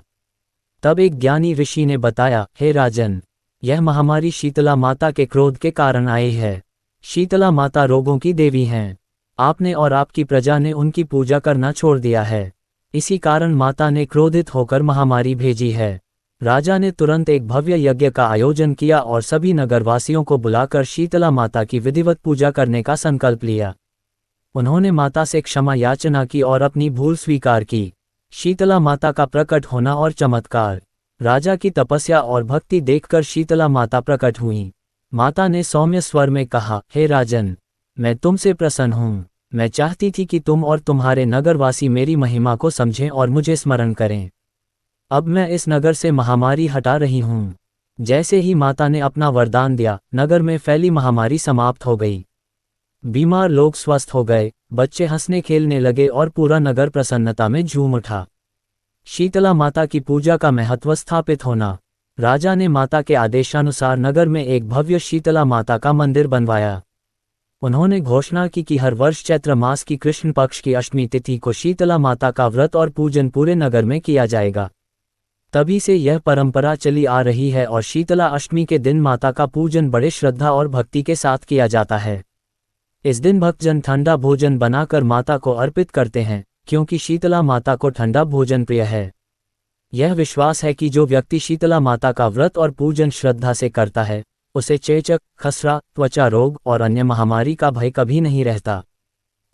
तब एक ज्ञानी ऋषि ने बताया, हे राजन, यह महामारी शीतला माता के क्रोध के कारण आई है। शीतला माता रोगों की देवी हैं। आपने और आपकी प्रजा ने उनकी पूजा करना छोड़ दिया है। इसी कारण माता ने क्रोधित होकर महामारी भेजी है। राजा ने तुरंत एक भव्य यज्ञ का आयोजन किया और सभी नगरवासियों को बुलाकर शीतला माता की विधिवत पूजा करने का संकल्प लिया। उन्होंने माता से क्षमा याचना की और अपनी भूल स्वीकार की। शीतला माता का प्रकट होना और चमत्कार। राजा की तपस्या और भक्ति देखकर शीतला माता प्रकट हुईं। माता ने सौम्य स्वर में कहा, हे राजन, मैं तुमसे प्रसन्न हूँ। मैं चाहती थी कि तुम और तुम्हारे नगरवासी मेरी महिमा को समझें और मुझे स्मरण करें। अब मैं इस नगर से महामारी हटा रही हूँ। जैसे ही माता ने अपना वरदान दिया, नगर में फैली महामारी समाप्त हो गई। बीमार लोग स्वस्थ हो गए, बच्चे हंसने खेलने लगे और पूरा नगर प्रसन्नता में झूम उठा। शीतला माता की पूजा का महत्व स्थापित होना। राजा ने माता के आदेशानुसार नगर में एक भव्य शीतला माता का मंदिर बनवाया। उन्होंने घोषणा की कि हर वर्ष चैत्र मास की कृष्ण पक्ष की अष्टमी तिथि को शीतला माता का व्रत और पूजन पूरे नगर में किया जाएगा। तभी से यह परंपरा चली आ रही है और शीतला अष्टमी के दिन माता का पूजन बड़े श्रद्धा और भक्ति के साथ किया जाता है। इस दिन भक्तजन ठंडा भोजन बनाकर माता को अर्पित करते हैं, क्योंकि शीतला माता को ठंडा भोजन प्रिय है। यह विश्वास है कि जो व्यक्ति शीतला माता का व्रत और पूजन श्रद्धा से करता है, उसे चेचक, खसरा, त्वचा रोग और अन्य महामारी का भय कभी नहीं रहता।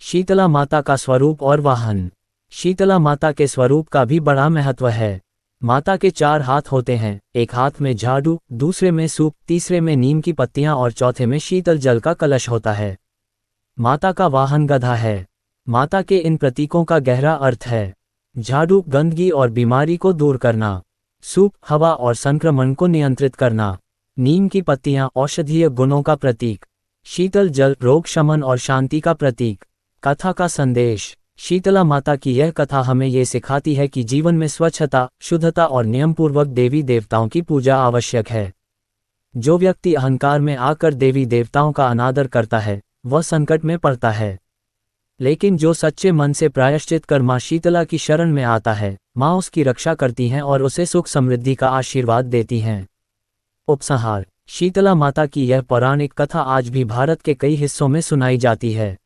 शीतला माता का स्वरूप और वाहन। शीतला माता के स्वरूप का भी बड़ा महत्व है। माता के 4 हाथ होते हैं, एक हाथ में झाड़ू, दूसरे में सूप, तीसरे में नीम की पत्तियां और चौथे में शीतल जल का कलश होता है। माता का वाहन गधा है। माता के इन प्रतीकों का गहरा अर्थ है। झाड़ू गंदगी और बीमारी को दूर करना, सूप हवा और संक्रमण को नियंत्रित करना, नीम की पत्तियां औषधीय गुणों का प्रतीक, शीतल जल रोग शमन और शांति का प्रतीक। कथा का संदेश। शीतला माता की यह कथा हमें ये सिखाती है कि जीवन में स्वच्छता, शुद्धता और नियमपूर्वक देवी देवताओं की पूजा आवश्यक है। जो व्यक्ति अहंकार में आकर देवी देवताओं का अनादर करता है, वह संकट में पड़ता है। लेकिन जो सच्चे मन से प्रायश्चित कर माँ शीतला की शरण में आता है, माँ उसकी रक्षा करती हैं और उसे सुख समृद्धि का आशीर्वाद देती हैं। उपसंहार: शीतला माता की यह पौराणिक कथा आज भी भारत के कई हिस्सों में सुनाई जाती है।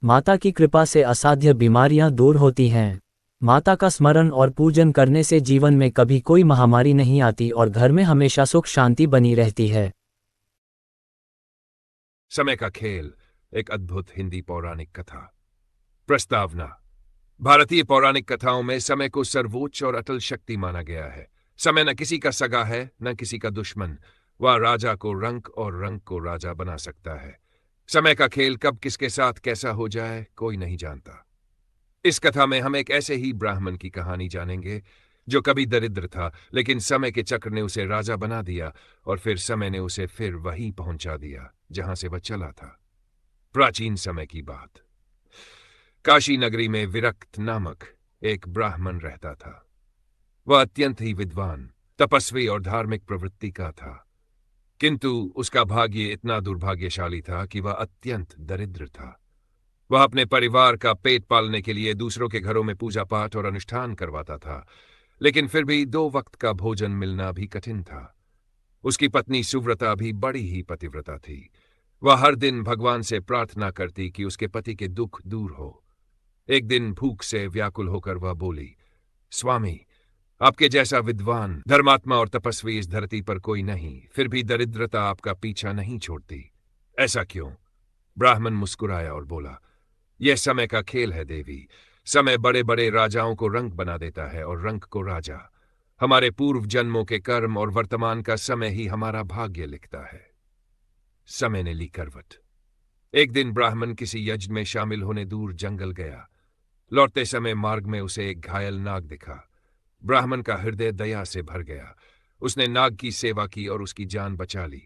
माता की कृपा से असाध्य बीमारियां दूर होती हैं। माता का स्मरण और पूजन करने से जीवन में कभी कोई महामारी नहीं आती और घर में हमेशा सुख शांति बनी रहती है। समय का खेल, एक अद्भुत हिंदी पौराणिक कथा। प्रस्तावना: भारतीय पौराणिक कथाओं में समय को सर्वोच्च और अटल शक्ति माना गया है। समय न किसी का सगा है, न किसी का दुश्मन। वह राजा को रंक और रंक को राजा बना सकता है। समय का खेल कब किसके साथ कैसा हो जाए, कोई नहीं जानता। इस कथा में हम एक ऐसे ही ब्राह्मण की कहानी जानेंगे जो कभी दरिद्र था, लेकिन समय के चक्र ने उसे राजा बना दिया और फिर समय ने उसे फिर वहीं पहुंचा दिया जहां से वह चला था। प्राचीन समय की बात। काशी नगरी में विरक्त नामक एक ब्राह्मण रहता था। वह अत्यंत ही विद्वान, तपस्वी और धार्मिक प्रवृत्ति का था, किंतु उसका भाग्य इतना दुर्भाग्यशाली था कि वह अत्यंत दरिद्र था। वह अपने परिवार का पेट पालने के लिए दूसरों के घरों में पूजा पाठ और अनुष्ठान करवाता था, लेकिन फिर भी 2 वक्त का भोजन मिलना भी कठिन था। उसकी पत्नी सुव्रता भी बड़ी ही पतिव्रता थी। वह हर दिन भगवान से प्रार्थना करती कि उसके पति के दुख दूर हो। एक दिन भूख से व्याकुल होकर वह बोली, स्वामी, आपके जैसा विद्वान, धर्मात्मा और तपस्वी इस धरती पर कोई नहीं, फिर भी दरिद्रता आपका पीछा नहीं छोड़ती। ऐसा क्यों? ब्राह्मण मुस्कुराया और बोला, यह समय का खेल है देवी। समय बड़े बड़े राजाओं को रंक बना देता है और रंक को राजा। हमारे पूर्व जन्मों के कर्म और वर्तमान का समय ही हमारा भाग्य लिखता है। समय ने ली करवट। एक दिन ब्राह्मण किसी यज्ञ में शामिल होने दूर जंगल गया। लौटते समय मार्ग में उसे एक घायल नाग दिखा। ब्राह्मण का हृदय दया से भर गया। उसने नाग की सेवा की और उसकी जान बचा ली।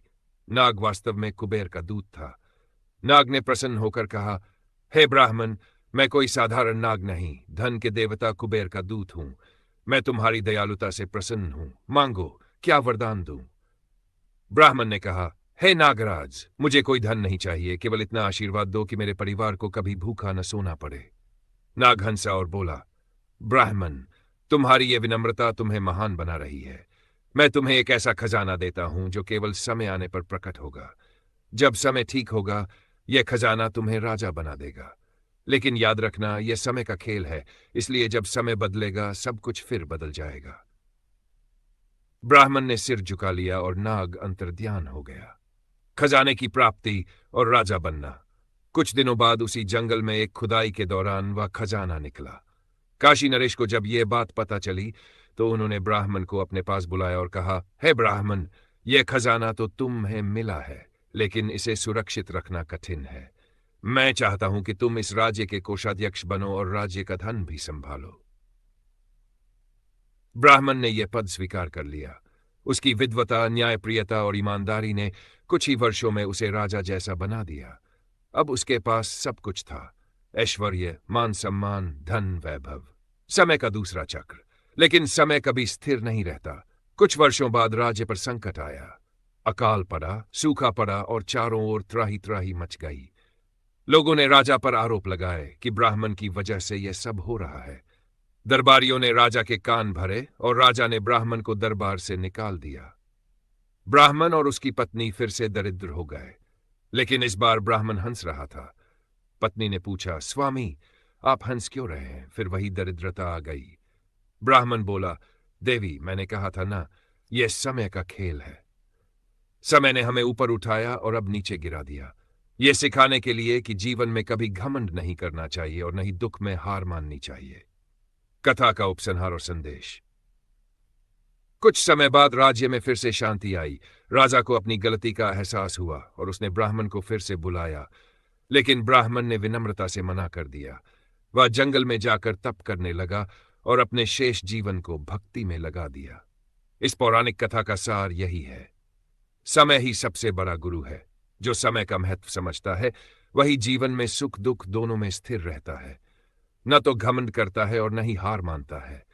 नाग वास्तव में कुबेर का दूत था। नाग ने प्रसन्न होकर कहा, हे ब्राह्मण, मैं कोई साधारण नाग नहीं, धन के देवता कुबेर का दूत हूं। मैं तुम्हारी दयालुता से प्रसन्न हूं। मांगो, क्या वरदान दूं? ब्राह्मण ने कहा, हे नागराज, मुझे कोई धन नहीं चाहिए, केवल इतना आशीर्वाद दो कि मेरे परिवार को कभी भूखा न सोना पड़े। नाग हंसा और बोला, ब्राह्मण, तुम्हारी यह विनम्रता तुम्हें महान बना रही है। मैं तुम्हें एक ऐसा खजाना देता हूं जो केवल समय आने पर प्रकट होगा। जब समय ठीक होगा, यह खजाना तुम्हें राजा बना देगा। लेकिन याद रखना, यह समय का खेल है, इसलिए जब समय बदलेगा सब कुछ फिर बदल जाएगा। ब्राह्मण ने सिर झुका लिया और नाग अंतर्ध्यान हो गया। खजाने की प्राप्ति और राजा बनना। कुछ दिनों बाद उसी जंगल में एक खुदाई के दौरान वह खजाना निकला। काशी नरेश को जब यह बात पता चली तो उन्होंने ब्राह्मण को अपने पास बुलाया और कहा, हे ब्राह्मण, यह खजाना तो तुम्हें मिला है, लेकिन इसे सुरक्षित रखना कठिन है। मैं चाहता हूं कि तुम इस राज्य के कोषाध्यक्ष बनो और राज्य का धन भी संभालो। ब्राह्मण ने यह पद स्वीकार कर लिया। उसकी विद्वता, न्यायप्रियता और ईमानदारी ने कुछ ही वर्षों में उसे राजा जैसा बना दिया। अब उसके पास सब कुछ था, ऐश्वर्य, मान सम्मान, धन, वैभव। समय का दूसरा चक्र। लेकिन समय कभी स्थिर नहीं रहता। कुछ वर्षों बाद राज्य पर संकट आया। अकाल पड़ा, सूखा पड़ा और चारों ओर त्राही त्राही मच गई। लोगों ने राजा पर आरोप लगाए कि ब्राह्मण की वजह से यह सब हो रहा है। दरबारियों ने राजा के कान भरे और राजा ने ब्राह्मण को दरबार से निकाल दिया। ब्राह्मण और उसकी पत्नी फिर से दरिद्र हो गए, लेकिन इस बार ब्राह्मण हंस रहा था। पत्नी ने पूछा, स्वामी, आप हंस क्यों रहे हैं? फिर वही दरिद्रता आ गई। ब्राह्मण बोला, देवी, मैंने कहा था ना, यह समय का खेल है। समय ने हमें ऊपर उठाया और अब नीचे गिरा दिया, यह सिखाने के लिए कि जीवन में कभी घमंड नहीं करना चाहिए और नहीं दुख में हार माननी चाहिए। कथा का उपसंहार और संदेश। कुछ समय बाद राज्य में फिर से शांति आई। राजा को अपनी गलती का एहसास हुआ और उसने ब्राह्मण को फिर से बुलाया, लेकिन ब्राह्मण ने विनम्रता से मना कर दिया। वह जंगल में जाकर तप करने लगा और अपने शेष जीवन को भक्ति में लगा दिया। इस पौराणिक कथा का सार यही है, समय ही सबसे बड़ा गुरु है। जो समय का महत्व समझता है, वही जीवन में सुख दुख दोनों में स्थिर रहता है। न तो घमंड करता है और न ही हार मानता है।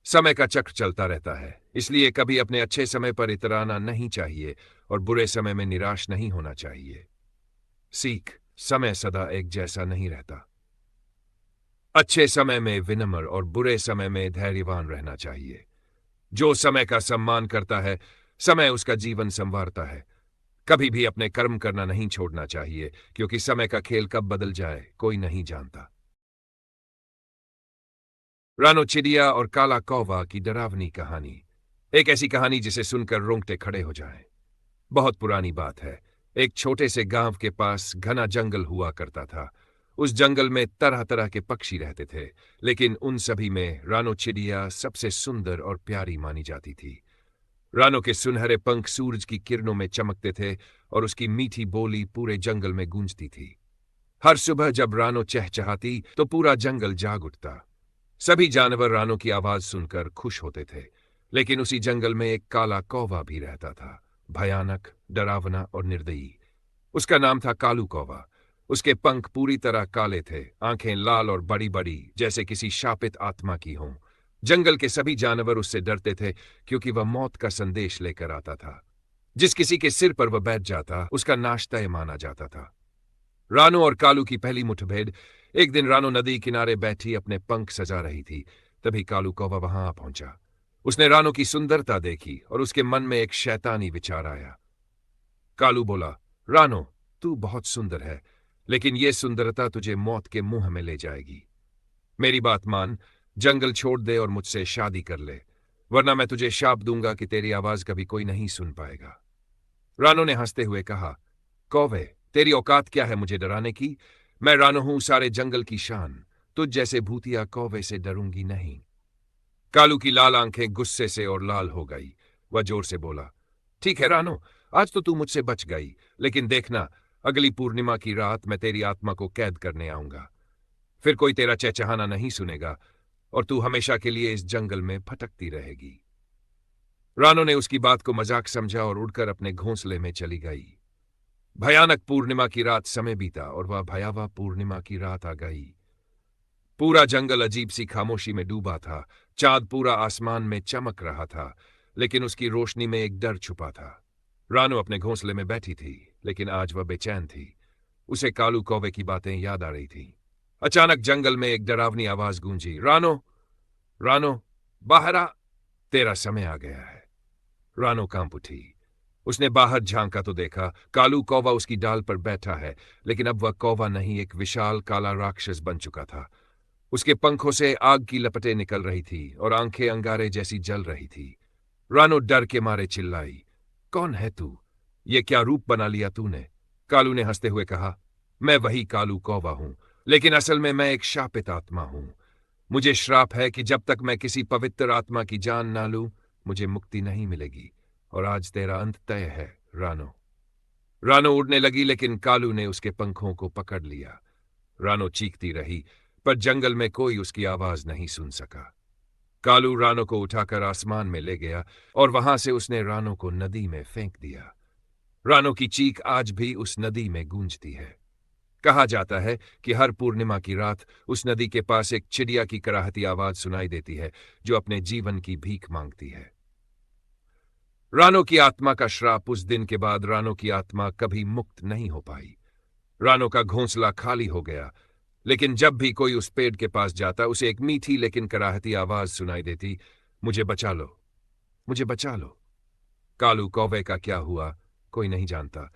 समय का चक्र चलता रहता है, इसलिए कभी अपने अच्छे समय पर इतराना नहीं चाहिए और बुरे समय में निराश नहीं होना चाहिए। सीख, समय सदा एक जैसा नहीं रहता। अच्छे समय में विनम्र और बुरे समय में धैर्यवान रहना चाहिए। जो समय का सम्मान करता है, समय उसका जीवन संवारता है। कभी भी अपने कर्म करना नहीं छोड़ना चाहिए, क्योंकि समय का खेल कब बदल जाए कोई नहीं जानता। रानो चिड़िया और काला कौवा की डरावनी कहानी। एक ऐसी कहानी जिसे सुनकर रोंगटे खड़े हो जाएं। बहुत पुरानी बात है। एक छोटे से गांव के पास घना जंगल हुआ करता था। उस जंगल में तरह तरह के पक्षी रहते थे, लेकिन उन सभी में रानो चिड़िया सबसे सुंदर और प्यारी मानी जाती थी। रानो के सुनहरे पंख सूरज की किरणों में चमकते थे और उसकी मीठी बोली पूरे जंगल में गूंजती थी। हर सुबह जब रानो चहचहाती तो पूरा जंगल जाग उठता। सभी जानवर रानो की आवाज सुनकर खुश होते थे, लेकिन उसी जंगल में एक काला कौवा भी रहता था, भयानक, डरावना और निर्दयी। उसका नाम था कालू कौवा। उसके पंख पूरी तरह काले थे, आंखें लाल और बड़ी बड़ी जैसे किसी शापित आत्मा की हों। जंगल के सभी जानवर उससे डरते थे, क्योंकि वह मौत का संदेश लेकर आता था। जिस किसी के सिर पर वह बैठ जाता, उसका नाश तय माना जाता था। रानो और कालू की पहली मुठभेड़। एक दिन रानो नदी किनारे बैठी अपने पंख सजा रही थी। तभी कालू कौवा वहां आ पहुंचा। उसने रानो की सुंदरता देखी और उसके मन में एक शैतानी विचार आया। कालू बोला, रानो, तू बहुत सुंदर है, लेकिन यह सुंदरता तुझे मौत के मुंह में ले जाएगी। मेरी बात मान, जंगल छोड़ दे और मुझसे शादी कर ले, वरना मैं तुझे शाप दूंगा कि तेरी आवाज कभी कोई नहीं सुन पाएगा। रानो ने हंसते हुए कहा, कौवे, तेरी औकात क्या है मुझे डराने की? मैं रानो हूं, सारे जंगल की शान। तुझ जैसे भूतिया कौवे से डरूंगी नहीं। कालू की लाल आंखें गुस्से से और लाल हो गई। वह जोर से बोला, ठीक है रानो, आज तो तू मुझसे बच गई, लेकिन देखना, अगली पूर्णिमा की रात मैं तेरी आत्मा को कैद करने आऊंगा। फिर कोई तेरा चहचहाना नहीं सुनेगा और तू हमेशा के लिए इस जंगल में भटकती रहेगी। रानो ने उसकी बात को मजाक समझा और उड़कर अपने घोंसले में चली गई। भयानक पूर्णिमा की रात समय बीता और वह भयावह पूर्णिमा की रात आ गई। पूरा जंगल अजीब सी खामोशी में डूबा था। चांद पूरा आसमान में चमक रहा था, लेकिन उसकी रोशनी में एक डर छुपा था। रानो अपने घोंसले में बैठी थी, लेकिन आज वह बेचैन थी। उसे कालू कौवे की बातें याद आ रही थी। अचानक जंगल में एक डरावनी आवाज गूंजी, रानो, रानो, बाहर आ, तेरा समय आ गया है। रानो कांप उठी। उसने बाहर झांका तो देखा कालू कौवा उसकी डाल पर बैठा है, लेकिन अब वह कौवा नहीं, एक विशाल काला राक्षस बन चुका था। उसके पंखों से आग की लपटें निकल रही थी और आंखें अंगारे जैसी जल रही थी। रानो डर के मारे चिल्लाई, कौन है तू? ये क्या रूप बना लिया तूने? कालू ने हंसते हुए कहा, मैं वही कालू कौवा हूं, लेकिन असल में मैं एक शापित आत्मा हूं। मुझे श्राप है कि जब तक मैं किसी पवित्र आत्मा की जान ना लूं, मुझे मुक्ति नहीं मिलेगी, और आज तेरा अंत तय है, रानो। रानो उड़ने लगी, लेकिन कालू ने उसके पंखों को पकड़ लिया। रानो चीखती रही, पर जंगल में कोई उसकी आवाज नहीं सुन सका। कालू रानो को उठाकर आसमान में ले गया और वहां से उसने रानो को नदी में फेंक दिया। रानो की चीख आज भी उस नदी में गूंजती है। कहा जाता है कि हर पूर्णिमा की रात उस नदी के पास एक चिड़िया की कराहती आवाज सुनाई देती है, जो अपने जीवन की भीख मांगती है। रानो की आत्मा का श्राप। उस दिन के बाद रानो की आत्मा कभी मुक्त नहीं हो पाई। रानो का घोंसला खाली हो गया, लेकिन जब भी कोई उस पेड़ के पास जाता, उसे एक मीठी लेकिन कराहती आवाज सुनाई देती, मुझे बचा लो, मुझे बचा लो। कालू कौवे का क्या हुआ, कोई नहीं जानता।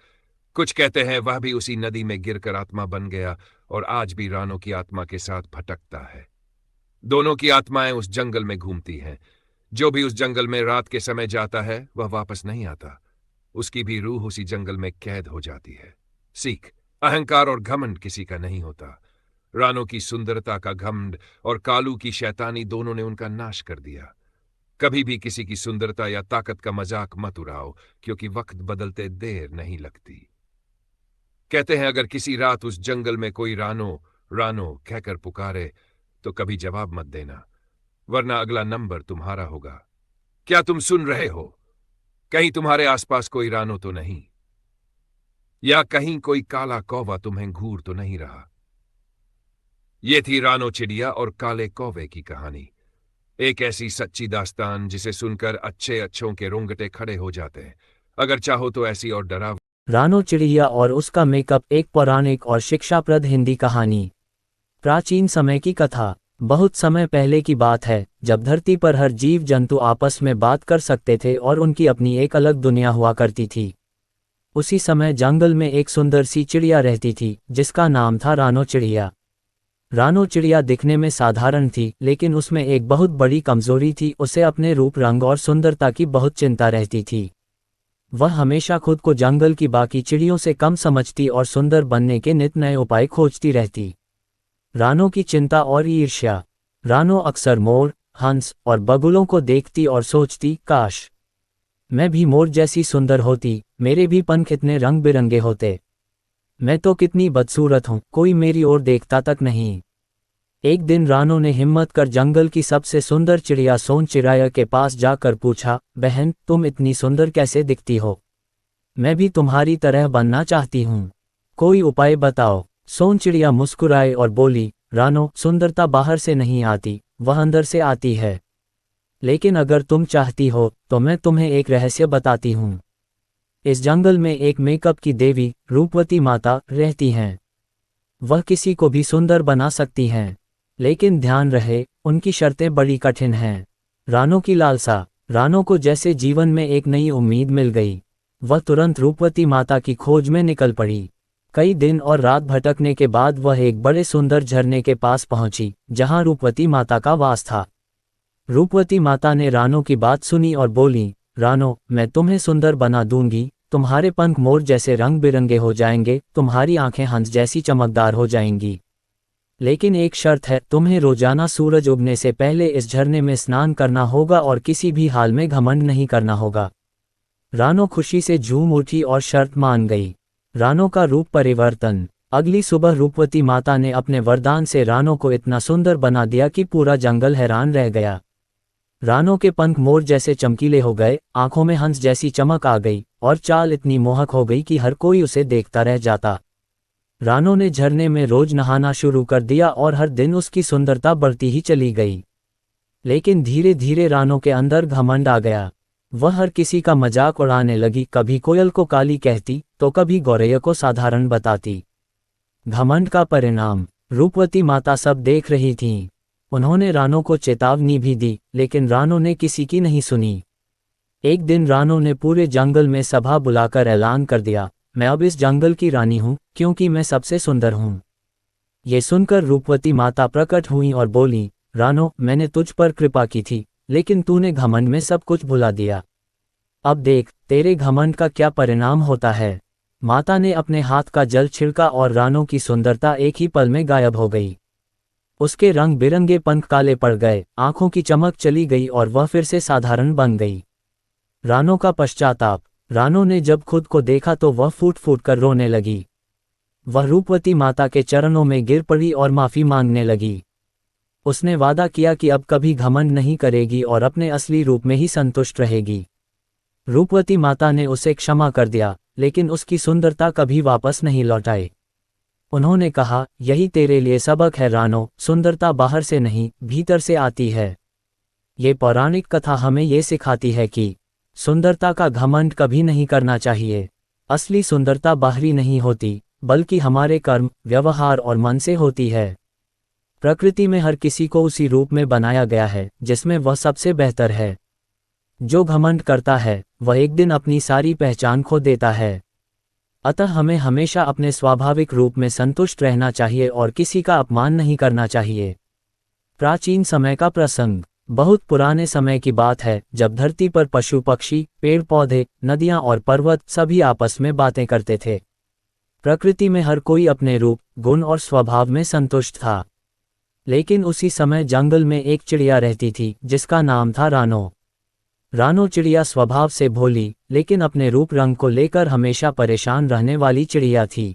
कुछ कहते हैं वह भी उसी नदी में गिरकर आत्मा बन गया और आज भी रानो की आत्मा के साथ भटकता है। दोनों की आत्माएं उस जंगल में घूमती हैं। जो भी उस जंगल में रात के समय जाता है, वह वापस नहीं आता। उसकी भी रूह उसी जंगल में कैद हो जाती है। सीख, अहंकार और घमंड किसी का नहीं होता। रानो की सुंदरता का घमंड और कालू की शैतानी दोनों ने उनका नाश कर दिया। कभी भी किसी की सुंदरता या ताकत का मजाक मत उड़ाओ, क्योंकि वक्त बदलते देर नहीं लगती। कहते हैं अगर किसी रात उस जंगल में कोई रानो रानो कहकर पुकारे, तो कभी जवाब मत देना, वरना अगला नंबर तुम्हारा होगा। क्या तुम सुन रहे हो? कहीं तुम्हारे आसपास कोई रानो तो नहीं, या कहीं कोई काला कौवा तुम्हें घूर तो नहीं रहा? ये थी रानो चिड़िया और काले कौवे की कहानी। एक ऐसी सच्ची दास्तान जिसे सुनकर अच्छे अच्छों के रोंगटे खड़े हो जाते हैं। अगर चाहो तो ऐसी और डरावनी। रानो चिड़िया और उसका मेकअप, एक पौराणिक और शिक्षाप्रद हिंदी कहानी। प्राचीन समय की कथा। बहुत समय पहले की बात है, जब धरती पर हर जीव जंतु आपस में बात कर सकते थे और उनकी अपनी एक अलग दुनिया हुआ करती थी। उसी समय जंगल में एक सुंदर सी चिड़िया रहती थी, जिसका नाम था रानो चिड़िया। रानो चिड़िया दिखने में साधारण थी, लेकिन उसमें एक बहुत बड़ी कमजोरी थी। उसे अपने रूप, रंग और सुंदरता की बहुत चिंता रहती थी। वह हमेशा खुद को जंगल की बाकी चिड़ियों से कम समझती और सुंदर बनने के नित नए उपाय खोजती रहती। रानो की चिंता और ईर्ष्या। रानो अक्सर मोर, हंस और बगुलों को देखती और सोचती, काश मैं भी मोर जैसी सुंदर होती, मेरे भी पंख इतने रंग बिरंगे होते। मैं तो कितनी बदसूरत हूँ, कोई मेरी ओर देखता तक नहीं। एक दिन रानो ने हिम्मत कर जंगल की सबसे सुंदर चिड़िया सोन चिड़िया के पास जाकर पूछा, बहन, तुम इतनी सुंदर कैसे दिखती हो? मैं भी तुम्हारी तरह बनना चाहती हूँ, कोई उपाय बताओ। सोन चिड़िया मुस्कुराए और बोली, रानो, सुंदरता बाहर से नहीं आती, वह अंदर से आती है। लेकिन अगर तुम चाहती हो तो मैं तुम्हें एक रहस्य बताती हूँ। इस जंगल में एक मेकअप की देवी, रूपवती माता, रहती हैं। वह किसी को भी सुंदर बना सकती हैं, लेकिन ध्यान रहे, उनकी शर्तें बड़ी कठिन हैं। रानो की लालसा। रानो को जैसे जीवन में एक नई उम्मीद मिल गई। वह तुरंत रूपवती माता की खोज में निकल पड़ी। कई दिन और रात भटकने के बाद वह एक बड़े सुंदर झरने के पास पहुंची, जहां रूपवती माता का वास था। रूपवती माता ने रानो की बात सुनी और बोली, रानो, मैं तुम्हें सुंदर बना दूंगी, तुम्हारे पंख मोर जैसे रंग बिरंगे हो जाएंगे, तुम्हारी आंखें हंस जैसी चमकदार हो जाएंगी। लेकिन एक शर्त है, तुम्हें रोजाना सूरज उगने से पहले इस झरने में स्नान करना होगा और किसी भी हाल में घमंड नहीं करना होगा। रानो खुशी से झूम उठी और शर्त मान गई। रानो का रूप परिवर्तन। अगली सुबह रूपवती माता ने अपने वरदान से रानो को इतना सुंदर बना दिया कि पूरा जंगल हैरान रह गया। रानो के पंख मोर जैसे चमकीले हो गए, आंखों में हंस जैसी चमक आ गई और चाल इतनी मोहक हो गई कि हर कोई उसे देखता रह जाता। रानो ने झरने में रोज नहाना शुरू कर दिया और हर दिन उसकी सुंदरता बढ़ती ही चली गई। लेकिन धीरे धीरे रानो के अंदर घमंड आ गया। वह हर किसी का मजाक उड़ाने लगी, कभी कोयल को काली कहती तो कभी गौरैया को साधारण बताती। घमंड का परिणाम। रूपवती माता सब देख रही थीं। उन्होंने रानो को चेतावनी भी दी, लेकिन रानो ने किसी की नहीं सुनी। एक दिन रानो ने पूरे जंगल में सभा बुलाकर ऐलान कर दिया, मैं अब इस जंगल की रानी हूँ, क्योंकि मैं सबसे सुंदर हूँ। ये सुनकर रूपवती माता प्रकट हुई और बोली, रानो, मैंने तुझ पर कृपा की थी, लेकिन तूने घमंड में सब कुछ भुला दिया। अब देख, तेरे घमंड का क्या परिणाम होता है। माता ने अपने हाथ का जल छिड़का और रानो की सुंदरता एक ही पल में गायब हो गई। उसके रंग बिरंगे पंख काले पड़ गए, आंखों की चमक चली गई और वह फिर से साधारण बन गई। रानो का पश्चाताप। रानो ने जब खुद को देखा तो वह फूट फूट कर रोने लगी। वह रूपवती माता के चरणों में गिर पड़ी और माफी मांगने लगी। उसने वादा किया कि अब कभी घमंड नहीं करेगी और अपने असली रूप में ही संतुष्ट रहेगी। रूपवती माता ने उसे क्षमा कर दिया, लेकिन उसकी सुंदरता कभी वापस नहीं लौटाई। उन्होंने कहा, यही तेरे लिए सबक है रानो, सुंदरता बाहर से नहीं, भीतर से आती है। ये पौराणिक कथा हमें ये सिखाती है कि सुंदरता का घमंड कभी नहीं करना चाहिए। असली सुंदरता बाहरी नहीं होती, बल्कि हमारे कर्म, व्यवहार और मन से होती है। प्रकृति में हर किसी को उसी रूप में बनाया गया है जिसमें वह सबसे बेहतर है। जो घमंड करता है वह एक दिन अपनी सारी पहचान खो देता है। अतः हमें हमेशा अपने स्वाभाविक रूप में संतुष्ट रहना चाहिए और किसी का अपमान नहीं करना चाहिए। प्राचीन समय का प्रसंग। बहुत पुराने समय की बात है, जब धरती पर पशु पक्षी, पेड़ पौधे, नदियां और पर्वत सभी आपस में बातें करते थे। प्रकृति में हर कोई अपने रूप, गुण और स्वभाव में संतुष्ट था। लेकिन उसी समय जंगल में एक चिड़िया रहती थी जिसका नाम था रानो। रानो चिड़िया स्वभाव से भोली, लेकिन अपने रूप रंग को लेकर हमेशा परेशान रहने वाली चिड़िया थी।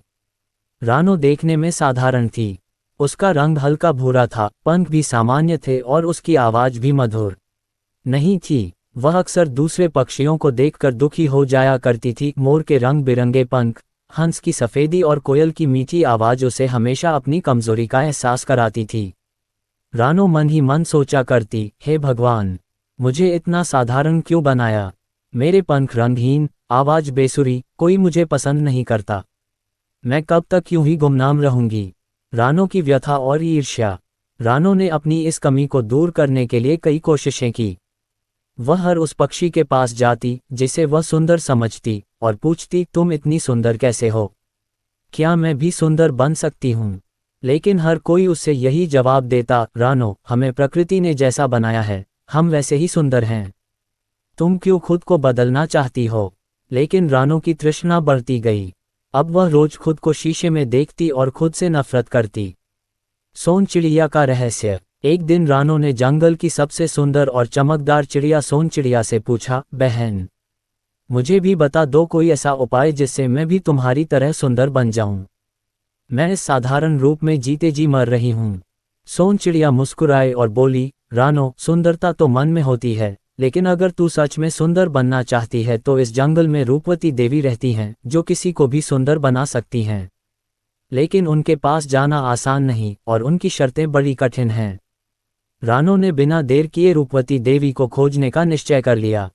रानो देखने में साधारण थी। उसका रंग हल्का भूरा था, पंख भी सामान्य थे और उसकी आवाज भी मधुर नहीं थी। वह अक्सर दूसरे पक्षियों को देखकर दुखी हो जाया करती थी। मोर के रंग बिरंगे पंख, हंस की सफ़ेदी और कोयल की मीठी आवाज़ उसे हमेशा अपनी कमज़ोरी का एहसास कराती थी। रानो मन ही मन सोचा करती, हे भगवान, मुझे इतना साधारण क्यों बनाया? मेरे पंख रंगहीन, आवाज़ बेसुरी, कोई मुझे पसंद नहीं करता। मैं कब तक यूं ही गुमनाम रहूंगी? रानो की व्यथा और ईर्ष्या। रानो ने अपनी इस कमी को दूर करने के लिए कई कोशिशें की। वह हर उस पक्षी के पास जाती जिसे वह सुंदर समझती और पूछती, तुम इतनी सुंदर कैसे हो? क्या मैं भी सुंदर बन सकती हूँ? लेकिन हर कोई उससे यही जवाब देता, रानो, हमें प्रकृति ने जैसा बनाया है, हम वैसे ही सुंदर हैं। तुम क्यों खुद को बदलना चाहती हो? लेकिन रानो की तृष्णा बढ़ती गई। अब वह रोज खुद को शीशे में देखती और खुद से नफरत करती। सोन चिड़िया का रहस्य। एक दिन रानो ने जंगल की सबसे सुंदर और चमकदार चिड़िया सोन चिड़िया से पूछा, बहन, मुझे भी बता दो कोई ऐसा उपाय जिससे मैं भी तुम्हारी तरह सुंदर बन जाऊं। मैं इस साधारण रूप में जीते जी मर रही हूं। सोन चिड़िया मुस्कुराए और बोली, रानो, सुंदरता तो मन में होती है, लेकिन अगर तू सच में सुंदर बनना चाहती है तो इस जंगल में रूपवती देवी रहती हैं जो किसी को भी सुंदर बना सकती हैं। लेकिन उनके पास जाना आसान नहीं और उनकी शर्तें बड़ी कठिन हैं। रानो ने बिना देर किए रूपवती देवी को खोजने का निश्चय कर लिया।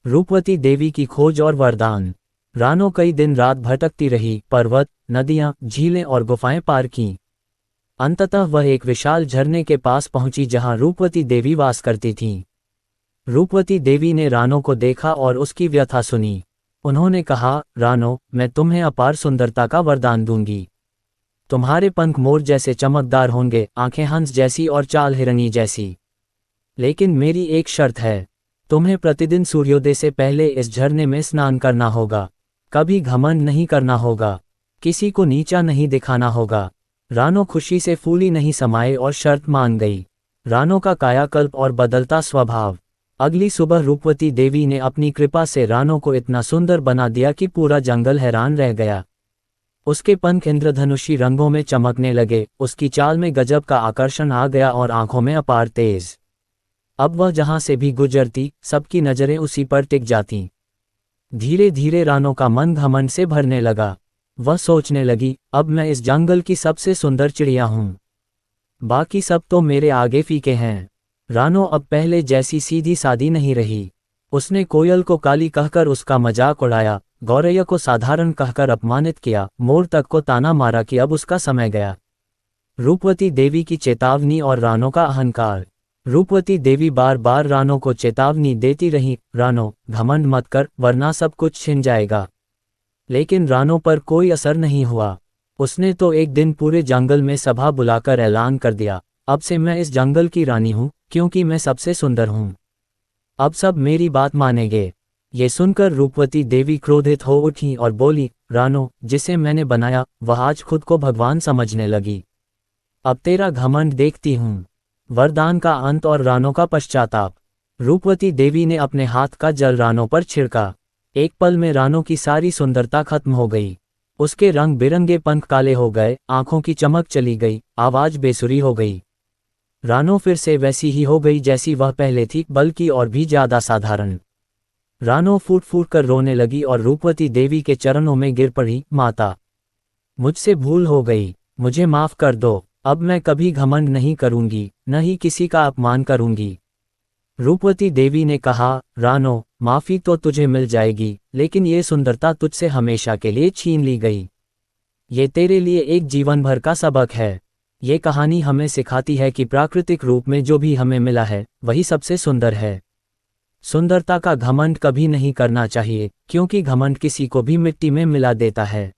रूपवती देवी की खोज और वरदान। रानो कई दिन रात भटकती रही, पर्वत, नदियां, झीलें और गुफाएं पार की। अंततः वह एक विशाल झरने के पास पहुंची जहां रूपवती देवी वास करती थीं। रूपवती देवी ने रानो को देखा और उसकी व्यथा सुनी। उन्होंने कहा, रानो, मैं तुम्हें अपार सुंदरता का वरदान दूंगी। तुम्हारे पंख मोर जैसे चमकदार होंगे, आंखें हंस जैसी और चाल हिरनी जैसी। लेकिन मेरी एक शर्त है, तुम्हें प्रतिदिन सूर्योदय से पहले इस झरने में स्नान करना होगा। कभी घमंड नहीं करना होगा, किसी को नीचा नहीं दिखाना होगा। रानो खुशी से फूली नहीं समाये और शर्त मान गई। रानो का कायाकल्प और बदलता स्वभाव। अगली सुबह रूपवती देवी ने अपनी कृपा से रानो को इतना सुंदर बना दिया कि पूरा जंगल हैरान रह गया। उसके पंख इंद्रधनुषी रंगों में चमकने लगे, उसकी चाल में गजब का आकर्षण आ गया और आंखों में अपार तेज। अब वह जहां से भी गुजरती, सबकी नजरें उसी पर टिक जातीं। धीरे धीरे रानो का मन घमंड से भरने लगा। वह सोचने लगी, अब मैं इस जंगल की सबसे सुंदर चिड़िया हूं, बाकी सब तो मेरे आगे फीके हैं। रानो अब पहले जैसी सीधी सादी नहीं रही। उसने कोयल को काली कहकर उसका मजाक उड़ाया, गौरैया को साधारण कहकर अपमानित किया, मोर तक को ताना मारा कि अब उसका समय गया। रूपवती देवी की चेतावनी और रानो का अहंकार। रूपवती देवी बार बार रानो को चेतावनी देती रही, रानो, घमंड मत कर वरना सब कुछ छिन जाएगा। लेकिन रानो पर कोई असर नहीं हुआ। उसने तो एक दिन पूरे जंगल में सभा बुलाकर ऐलान कर दिया, अब से मैं इस जंगल की रानी हूं, क्योंकि मैं सबसे सुंदर हूं। अब सब मेरी बात मानेंगे। ये सुनकर रूपवती देवी क्रोधित हो उठी और बोली, रानो, जिसे मैंने बनाया वह आज खुद को भगवान समझने लगी। अब तेरा घमंड देखती हूं। वरदान का अंत और रानो का पश्चाताप। रूपवती देवी ने अपने हाथ का जल रानो पर छिड़का। एक पल में रानो की सारी सुंदरता खत्म हो गई। उसके रंग बिरंगे पंख काले हो गए, आंखों की चमक चली गई, आवाज बेसुरी हो गई। रानो फिर से वैसी ही हो गई जैसी वह पहले थी, बल्कि और भी ज्यादा साधारण। रानो फूट फूट कर रोने लगी और रूपवती देवी के चरणों में गिर पड़ी, माता, मुझसे भूल हो गई, मुझे माफ कर दो। अब मैं कभी घमंड नहीं करूंगी, न ही किसी का अपमान करूंगी। रूपवती देवी ने कहा, रानो, माफी तो तुझे मिल जाएगी, लेकिन ये सुंदरता तुझसे हमेशा के लिए छीन ली गई। ये तेरे लिए एक जीवन भर का सबक है। ये कहानी हमें सिखाती है कि प्राकृतिक रूप में जो भी हमें मिला है वही सबसे सुंदर है। सुंदरता का घमंड कभी नहीं करना चाहिए, क्योंकि घमंड किसी को भी मिट्टी में मिला देता है।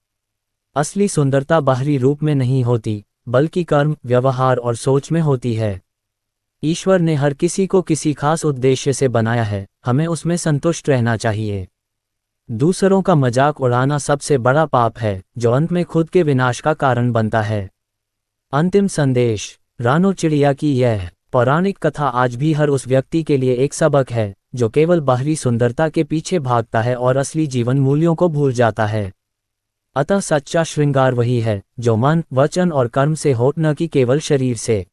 असली सुंदरता बाहरी रूप में नहीं होती, बल्कि कर्म, व्यवहार और सोच में होती है। ईश्वर ने हर किसी को किसी खास उद्देश्य से बनाया है, हमें उसमें संतुष्ट रहना चाहिए। दूसरों का मजाक उड़ाना सबसे बड़ा पाप है, जो अंत में खुद के विनाश का कारण बनता है। अंतिम संदेश। रानो चिड़िया की यह पौराणिक कथा आज भी हर उस व्यक्ति के लिए एक सबक है जो केवल बाहरी सुंदरता के पीछे भागता है और असली जीवन मूल्यों को भूल जाता है। अतः सच्चा श्रृंगार वही है जो मन, वचन और कर्म से हो, न कि केवल शरीर से।